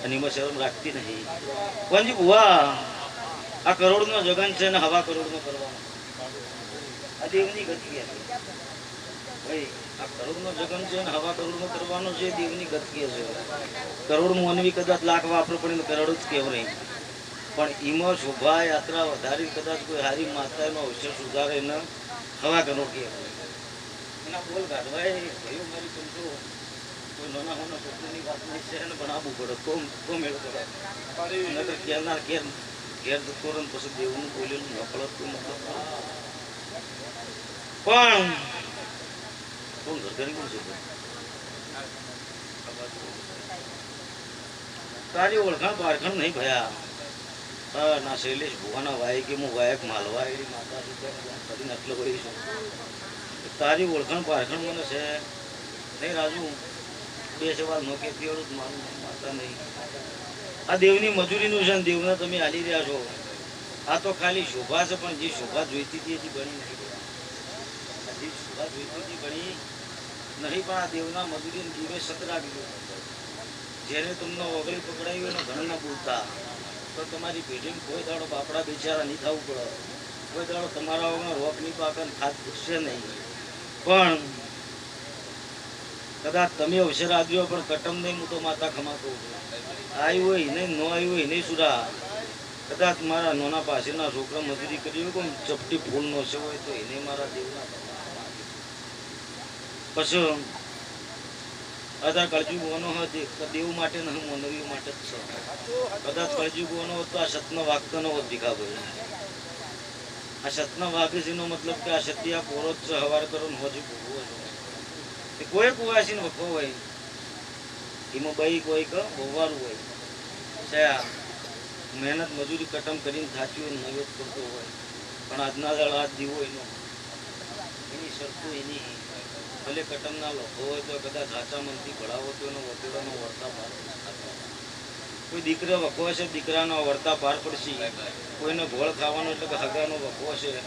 Speaker 1: અને એમાં શરમ રાખતી નહીં પંજી ભુવા આ કરોડનો જગન છે ને હવા કરોડનો કરવાનો આ દેવની ગતિ ભાઈ આ કરોડનો જગન છે ને હવા કરોડનો કરવાનો છે દેવની ગતિ છે કરોડ મોનવી કદાચ લાખ વાપરો પણ કરોડ જ કહેવાય પણ એમાં શોભા યાત્રા વધારી કદાચ કોઈ હારી માતાનો અવસર સુધારે ને હવા કરોડ કહેવાય એના બોલ કાઢવાય ભાઈઓ મારી સમજો કોઈ નાના હોના છોકરાની વાત નહીં છે એને બનાવવું પડે તો મેળ પડે નકર ઘેરના ઘેર તોરણ પછી દેવનું બોલેલું ન પડે તો મતલબ પણ કોણ ઘરઘરી કોણ છે તારી ઓળખાણ પારખણ નહીં ભયા ના શૈલેષ ભુવાના વાય કે હું વાયક માલવા એવી માતા કરીને આટલો કરી છું તારી ઓળખાણ પારખણ મને છે નહીં રાજુ બે સવાલ નો કે પીવડું મારું માતા નહીં આ દેવની મજૂરીનું છે ને દેવને તમે હાલી રહ્યા છો આ તો ખાલી શોભા છે પણ જે શોભા જોઈતી હતી હજી બની નહીં જે શોભા જોઈતી હતી બની નહીં પણ આ દેવના મજૂરીને દીવે સતરાવી ગયો જેને તમને ઓગળી પકડાયું એનો ઘર ના બોલતા તો તમારી પેઢીમાં કોઈ દાડો બાપડા બિચારા નહીં થવું પડે કોઈ દાડો તમારા વગર રોક નહીં પાકે ખાત પૂછશે નહીં પણ કદાચ તમે અવસર આવ્યો પણ કટમ નહીં હું તો માતા ખમા કહું છું આવ્યું હોય નહીં ન આવ્યું હોય નહીં સુરા કદાચ મારા નાના પાસેના છોકરા મજૂરી કરી હોય કોઈ ચપટી ફૂલ નો છે હોય તો એને મારા દેવના પછી આધાર કળજુગોનો દેવ માટે નહીં મોનવીઓ માટે જ છે કદાચ કળજુગોનો હોત તો આ સતનો વાગતો ન હોત ભીખાભાઈ આ સતના વાગે છે એનો મતલબ કે આ સત્યા પોરો જ હવાર કરો ને હોજી ભોગવો છે કોઈ કુવાસી વખો હોય એમાં બાઈ કોઈ બહુવારું હોય સયા મહેનત મજૂરી કટમ કરીને થાચી હોય નવેદ કરતો હોય પણ આજના દાળ હાથ દીવો એનો એની શરતો એની ભલે કટમના લોકો હોય તો કદાચ સાચા મનથી ભળાવો તો એનો વતેડાનો વર્તા પાર કોઈ દીકરો વખો હશે દીકરાનો વર્તા પાર પડશે કોઈને ગોળ ખાવાનો એટલે કે હગાનો વખો હશે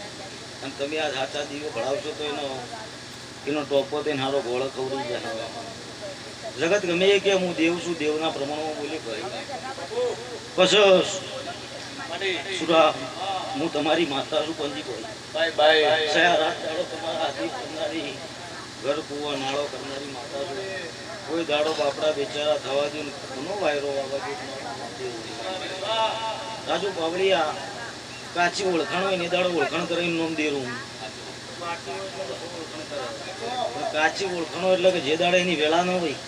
Speaker 1: અને તમે આ સાચા દીવો ભળાવશો તો એનો ટોપો થઈને સારો ગોળ ખવડી જાય જગત ગમે એ કે હું દેવ છું દેવના પ્રમાણમાં બોલી ભાઈ પછી સુરા હું તમારી માતા છું પંજી ભાઈ સયા રાત દાડો તમારા હાથી કરનારી ઘર કુવા નાળો કરનારી માતા છું કોઈ દાડો બાપડા બેચારા થવા દે ઘણો વાયરો આવવા દે રાજુ બાવળિયા કાચી ઓળખાણ હોય ને દાડો ઓળખાણ કરીને નોમ દેરું
Speaker 6: કાચી ઓળખણો એટલે કે જે દાડે એની વેળા ન હોય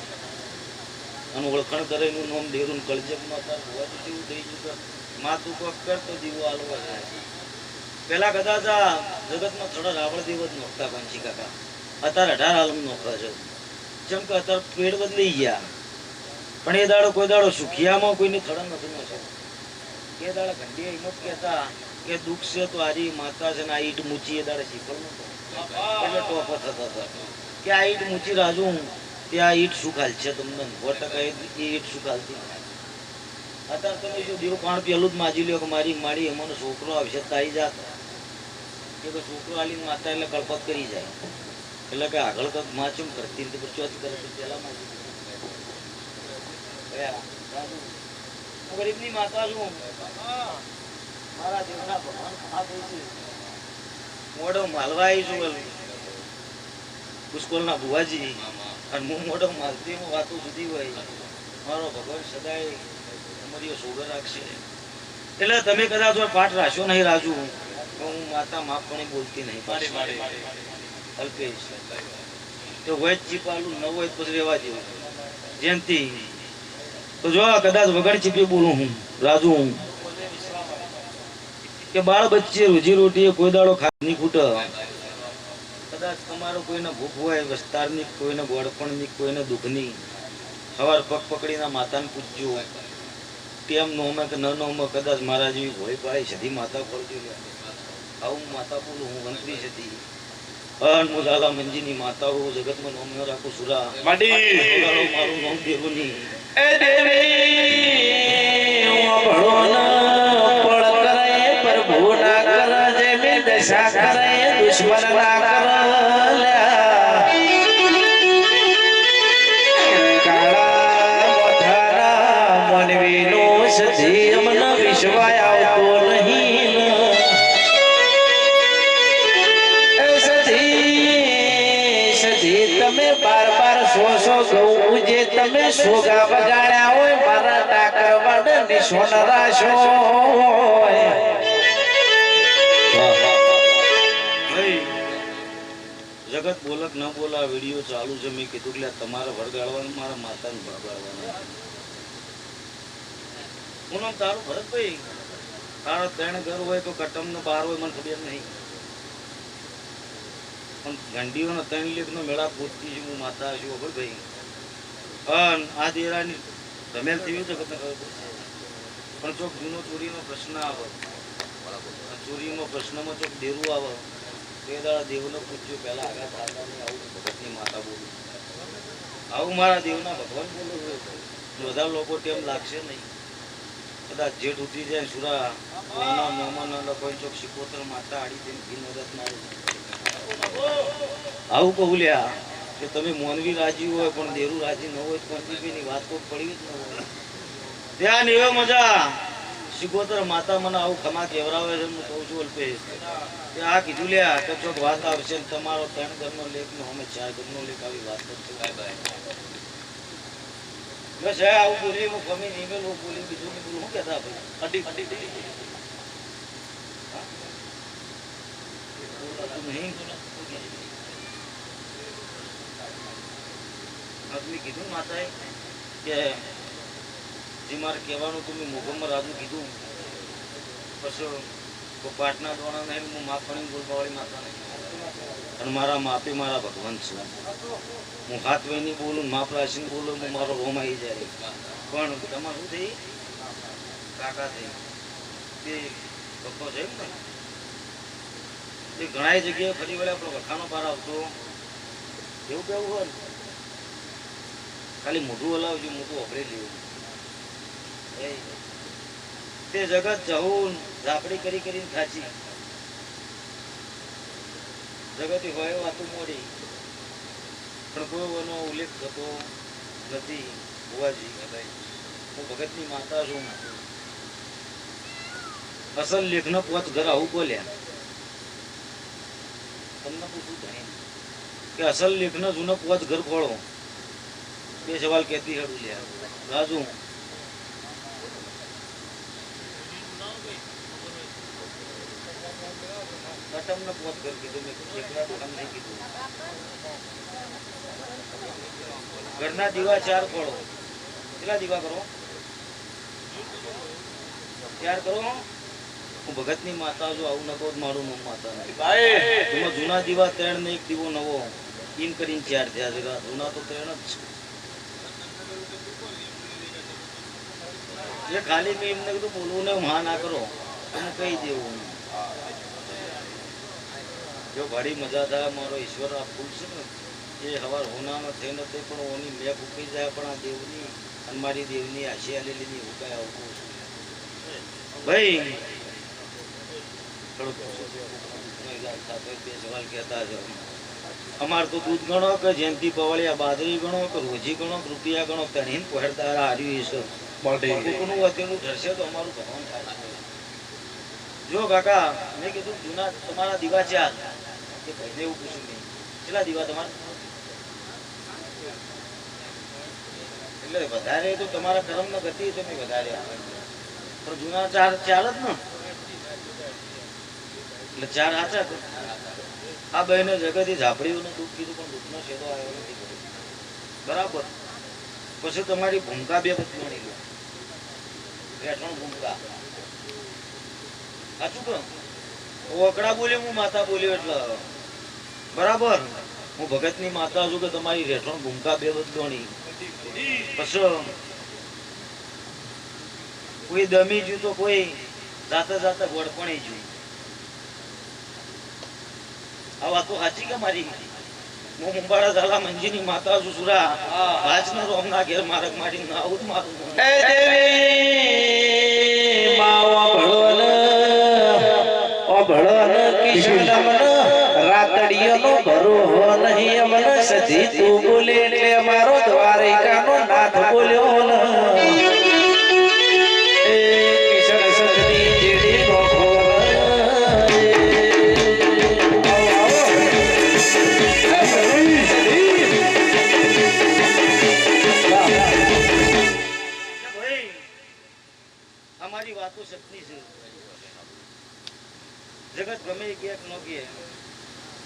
Speaker 6: અને ઓળખણ કરે એનું નામ દેરું કળજગમાં તાર હોવાથી જેવું થઈ ગયું માતું કોક કરતો દીવો આલવા જાય પેલા કદાચ આ જગતમાં થોડા રાવળ દેવ જ નોખતા પંચી કાકા અત્યારે 18 આલમ નોખા છે જેમ કે અત્યારે પેડ બદલાઈ ગયા પણ એ દાડો કોઈ દાડો સુખિયામાં કોઈને થોડા નથી નોખે એ દાડા ઘંટી હિંમત કહેતા કે દુઃખ છે તો આજી માતા છે ને આ ઈટ મૂચી એ દાડે શીખલ નતો એટલે ટોપ થતા હતા કે આ ઈટ મૂચી રાજુ ત્યાં ઈટ સુખાલ છે તમને 100% એ ઈટ સુખાલતી અત્યારે તમે જો દેવ પાણ પેલું જ માજી લ્યો કે મારી માડી એમાંનો છોકરો આવશે તારી જાત કે છોકરો આલી માતા એટલે કલ્પત કરી જાય એટલે કે આગળ કંઈક માચું કરતી રીતે ચોથી કરે તો પેલા માજી હું ગરીબની માતા છું મારા દેવના ભગવાન ખાવા છે મોઢો માલવા આવી છું પુષ્કોલના બુવાજી અને હું મોઢો માલતી વાતો સુધી હોય મારો ભગવાન સદાય અમારી સોગર રાખશે એટલે તમે કદાચ પાઠ રાખ્યો નહીં રાજુ હું માતા માપ પણ બોલતી નહીં અલ્પેશ તો હોય ચીપાલું ન હોય પછી રહેવા જેવું જેમથી તો જો કદાચ વગર ચીપી બોલું હું રાજુ કે બાળ બચ્ચે રોજી રોટી કોઈ દાડો ખાની ખૂટ કદાચ તમારો કોઈને ભૂખ હોય વિસ્તારની કોઈને ગોળપણની કોઈને દુઃખની સવાર પગ પકડીને માતાને પૂછજો કેમ નોમે કે ન નોમે કદાચ મારા જેવી ભોળી પાડી સધી માતા પડજો આવું માતા બોલું હું મંત્રી સતી અનમુલાલા મંજીની માતા હું જગતમાં નોમ ન રાખું સુરા મારું નામ દેવુની
Speaker 2: એ દેવી ભણો પડ કરે પ્રભુ ના કર જે મે દશા કરે દુશ્મન ના કર કાળા મોઠાના મનવીનો સધી મન વિશ્વાય આવતો નહીં સધી તમે બાર બાર સો ગૌ જે તમે સોગા બગાડ્યા હોય મારા ટાકર વડ નિશોન રાશો
Speaker 6: જગત બોલક ન બોલા વિડીયો ચાલુ છે મેં કીધું કે તમારે વળગાડવાનું મારા માતાને વળગાડવાનું હું નામ તારું ભરતભાઈ તારા 3 ઘર હોય તો કટમ ને 12 હોય મને ખબર નહીં પણ ગાંડીઓનો 3 લેખનો મેળા પૂછતી છું હું માતા છું ભાઈ આ દેરાની ધમેલ થયું છે ખબર પણ ચોક જૂનો ચોરીનો પ્રશ્ન આવે ચોરીનો પ્રશ્નમાં ચોક દેરું આવે તે દાડા દેવને પૂછ્યું પહેલા આગળ દાદાની આવું ભગતની માતા બોલું આવું મારા દેવના ભગવાન બોલું બધા લોકો ટેમ લાગશે નહીં કદાચ જેઠ ઉતરી જાય સુરા કોના મોમાં ન લખોય ચોક શિકોતર માતા આડી તેમ ઘી મદદ મારું આવું કહું લ્યા કે તમે મોનવી રાજી હોય પણ દેરું રાજી ન હોય તો પંચીની વાત તો પડી જ ન હોય ત્યાં એવો મજા શિકોતર માતા મને આવું ખમા કેવરાવે છે હું કહું છું અલ્પેશ કે આ કીધું લ્યા કે ચોક વાત આવશે તમારો 3 ઘરનો લેખ નો અમે 4 ઘરનો લેખ આવી વાત કરશું બસ આવું બોલી હું ગમી નહીં મેં લોકો બોલી બીજું નહીં બોલું શું કહેતા ભાઈ નહીં મેં કીધું માતાએ કે જે મારે કહેવાનું હતું મેં મોગમમાં રાજુ કીધું પછી પાટના દોણા નહીં હું માપ પણ બોલવાવાળી માતા નહીં અને મારા માપે મારા ભગવાન છું હું હાથ વહીની બોલું માપ રાશીને બોલું હું મારો રોમ આવી જાય પણ તમારે શું થઈ કાકા થઈ તે પપ્પો છે ને એ ઘણા જગ્યાએ ફરી વળે આપણો વખાનો પાર આવતો એવું કેવું હોય ખાલી મોઢું હલાવજો મોટું અભરે લેવું તે જગત જવું ઝાપડી કરી કરીને ખાચી જગત હોય વાતો મોડી પણ કોઈ એનો ઉલ્લેખ થતો નથી બુવાજી હું ભગતની માતા છું અસલ લેખનો પોચ ઘર આવું બોલ્યા તમને પૂછું થાય કે અસલ લેખનો જૂનો પોચ ઘર ખોળો બે સવાલ કહેતી હડું લ્યા રાજુ કટમને પોત કરી કીધું મેં એકલા કામ નહીં કીધું ઘરના દીવા 4 કરો કેટલા દીવા કરો 4 કરો હું ભગતની માતા જો આવું ન કહું તો મારું નામ માતા નહીં એમાં જૂના દીવા 3 ને 1 દીવો નવો એમ કરીને 4 થયા છે જૂના તો 3 જ છે એ ખાલી મેં એમને કીધું બોલવું ને હા ના કરો તમે કહી દેવું જો ભાડી મજા થાય મારો ઈશ્વર આ ફૂલ છે ને એ હવાર હોનાનો થઈ નથી પણ ઓની મેં ફૂકી જાય પણ આ દેવની અને મારી દેવની આશી આલેલીની ઉકાય આવું ભાઈ બે સવાલ કહેતા છે અમાર તો દૂધ ગણો કે જયંતિ પવાળિયા બાજરી ગણો કે રોજી ગણો કે રૂપિયા ગણો તણીન પહેરતા હાર્યું છે બાપુનું અત્યારનું ઢરશે તો અમારું ભગવાન થાય જો કાકા મેં કીધું જૂના તમારા દીવા 4 કે ભાઈને એવું પૂછ્યું નહીં કેટલા દીવા તમારા એટલે વધારે તો તમારા કર્મ ન ગતિ તો મેં વધારે પણ જૂના 4 જ ને એટલે 4 હાચા આ બહેને જગતથી ઝાપડીઓને દુઃખ કીધું પણ દુઃખનો છેદો આવ્યો નથી બરાબર પછી તમારી ભૂમિકા 2 બદલવાની લો રેઠણ ભૂમિકા સાચું કહું ઓકડા બોલ્યો હું માતા બોલ્યો એટલે બરાબર હું ભગતની માતા છું કે તમારી રેઠણ ભૂમિકા 2 બદલવાની પછી કોઈ દમી જ્યું તો કોઈ જાતા જાતા ગોળપણી જ્યું આ વાતો સાચી કે મારી હું મુંબાડા ઝાલા મંજીની માતા છું સુરા ભાજના રોમના ઘેર મારક મારી ના આવું મારું
Speaker 2: એ દેવી માવા ભળોન ઓ ભળોન કિશોરમન રાતડિયાનો ભરો નહીં અમન સજી તું બોલે એટલે મારો દ્વારિકાનો નાથ બોલ્યો ન એ કિશન સજની જેડી નો
Speaker 6: અમારી વાતો સત્ય છે જગત ગમે કે ન કે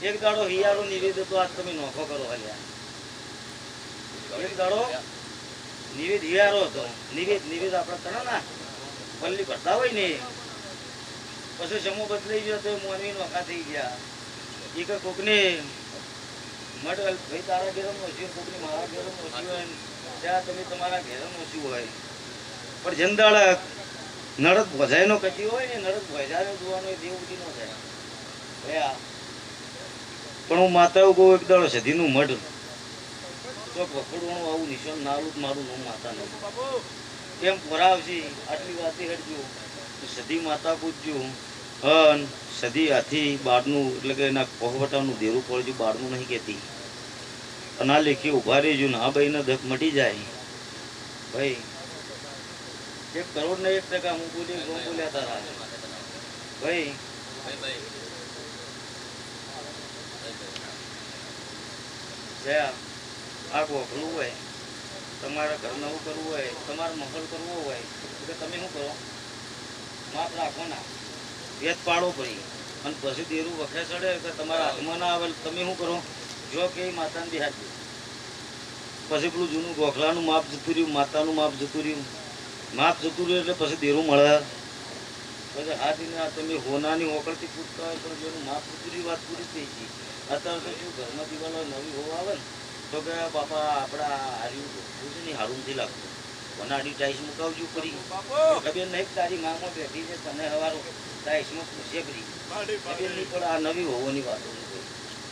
Speaker 6: એક દાડો હિયારો નિવેદ તો આજ તમે નોખો કરો હલ્યા એક દાડો નિવેદ હિયારો હતો નિવેદ આપણે તણા ના પલ્લી ભરતા હોય ને પછી સમૂહ બદલાઈ ગયો તો મોનવી નોખા થઈ ગયા એક કોકને મઢ ભાઈ તારા ઘેર નોચ્યું કોકને મારા ઘેર નોચ્યું હોય ત્યાં તમે તમારા ઘેર નોચ્યું હોય પણ જંદાળ નરદ ભોજાય નો કચી હોય ને નરદ ભોજાય જોવાનો દેવજી નો થાય પણ હું માતા એવું કહું એક દાડો સધીનું મઢ ચોક વખડવાનું આવું નિશાન નાલું મારું નામ માતા નહીં કેમ પરાવશી આટલી વાતે હટજો સધી માતા પૂછજો અન સધી હાથી બાળનું એટલે કે એના પહોવટાનું દેરું પડજો બાળનું નહીં કહેતી અને આ લેખી ઉભા રહેજો ને આ ભાઈને ધક મટી જાય ભાઈ 1 કરોડ ને 1% હું બોલી બોલ્યા તારા ભાઈ આ ગોખલું હોય તમારા ઘર નવું કરવું હોય તમારે મહલ કરવો હોય તો તમે શું કરો માપ રાખો ના વેત પાડો પડી અને પછી દેરું વખે ચડે કે તમારા હાથમાં ના આવે તમે શું કરો જો કે માતાને બિહાર દો પછી પેલું જૂનું ગોખલાનું માપ જતું રહ્યું માતાનું માપ જતું રહ્યું એટલે પછી દેરું મળે પછી હાથીને તમે હોનાની ઓકળથી પૂછતા હોય તો જેનું માપ જતું રહ્યું વાત પૂરી થઈ ગઈ અત્યારે તો શું ઘરમાં દિવાલો નવી હોવા આવે ને તો કે બાપા આપણા હાર્યું છે ને હારું નથી લાગતું વનાડી ટાઈસ મુકાવજો કરી ખબર નહીં તારી મામાં બેઠી છે તને હવારો ટાઈસમાં પૂછે કરી ખબર નહીં પણ આ નવી હોવાની વાતો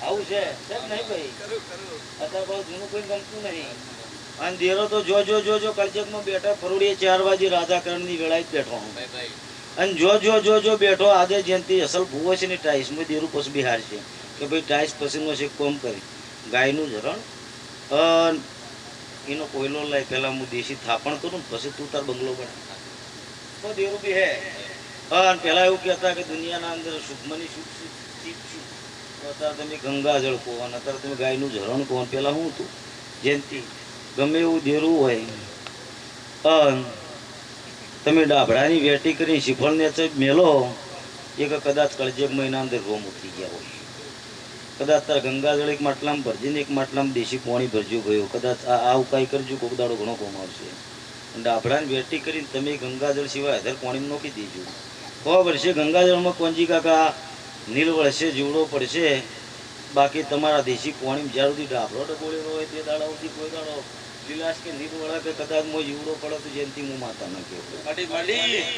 Speaker 6: આવું છે નહીં ભાઈ અત્યારે બહુ જૂનું કોઈ ગમતું નહીં અને દેરો તો જો કલચકમાં બેઠા ફરોડીએ 4 વાગે રાજાકરણની વેળાએ જ બેઠો અને જો બેઠો આજે જેનથી અસલ ભૂવો છે ને ટાઈસમાં દેરું પછી બિહાર છે કે ભાઈ ટાઈસ પછીનો છે કોમ કરી ગાયનું ઝરણ એનો કોયલો લાય પહેલાં હું દેશી થાપણ કરું પછી તું તાર બંગલો બને તો દેરું બી હે અને પહેલાં એવું કહેતા કે દુનિયાના અંદર શુભમની શુભ ચીજ છું અત્યારે તમે ગંગાજળ કહો અને અત્યારે તમે ગાયનું ઝરણ કહો પહેલાં શું હતું જયંતિ ગમે એવું દેરું હોય તમે ડાભડાની વેટી કરીને શિફળને મેલો એક કદાચ કળજેબ મહિના અંદર રોમ ઉતરી ગયા હોય, કદાચ તાર ગંગાજળ એક માટલામાં ભરજે ને એક માટલામાં દેશી પાણી ભરજો ગયો, કદાચ આ ઉપાય કરજો, કોક દાડો ઘણો કોમ આવશે. અને ડાભડાને વેટી કરીને તમે ગંગાજળ સિવાય હજાર પાણી નોખી દેજો. 100 વર્ષે ગંગાજળમાં કોંજી કાકા નીલ વળશે, જીવડો પડશે, બાકી તમારા દેશી પાણી જ્યાં સુધી ડાભડો ડબોળેલો હોય તે દાડા સુધી કોઈ દાડો લીલાશ કે નીલ વળે કે કદાચ મો જીવડો પડે તો જેનથી હું માતા ન કહેવું.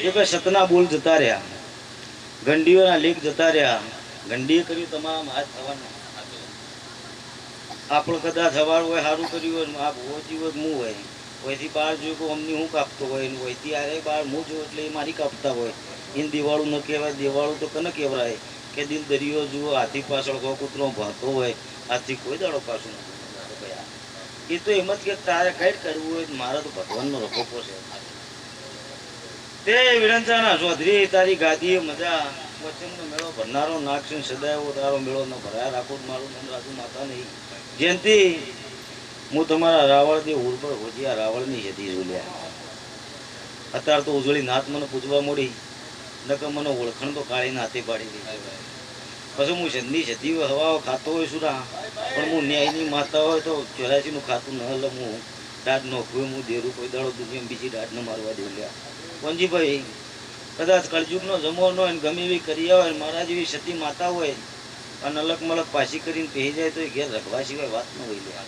Speaker 6: એ કે સતના બોલ જતા રહ્યા, ગંડીઓના લેખ જતા રહ્યા, ગંડીએ કર્યું તમારા હાથ થવાનું. આપણે કદાચ સવાર હોય સારું કર્યું હોય, આ ભોજી હોય હું હોય, વહીથી બહાર જોયું કે અમની હું કાપતો હોય, વહીથી આરે બહાર હું જોઉં એટલે એ મારી કાપતા હોય. એને દિવાળું ન કહેવાય, દિવાળું તો કને કહેવાય કે દિલ દરિયો જુઓ, હાથી પાછળ કોઈ કૂતરો ભણતો હોય, હાથી કોઈ દાડો પાછું નથી. એ તો એમ જ કે તારે કઈ કરવું હોય મારે તો ભગવાનનો રખોપો છે. તે વિરંચાના ચૌધરી તારી ગાદીએ મજા, વચનનો મેળો ભરનારો નાગસિંહ સદાયો તારો મેળો ન ભરાયા રાખો. મારું નામ રાજુ માતા નહીં. જેનથી હું તમારા રાવળ દે ઉર્બર હોજિયા રાવળની યદી જોલ્યા. અત્યારે તો ઉજળી નાથ મને પૂજવા મળી, નકર મને ઓળખણ તો કાળી નાથે પાડી દીધી. પછી હું જંદી જતી હવાઓ ખાતો હોય સુરા, પણ હું ન્યાયની માતા હોય તો 84 નું ખાતું ન હલે. હું દાઢ નોખું, હું દેરું કોઈ દાડો દુનિયા બીજી દાઢ ન મારવા દે લ્યા. વંજીભાઈ કદાચ કળજુગનો જમાનો હોય, ગમે એવી કર્યા હોય, મારા જેવી સતી માતા હોય અને અલગ મલક પાછી કરીને પહેરી જાય તો એ ઘેર રખવા સિવાય વાત ન હોય લ્યા.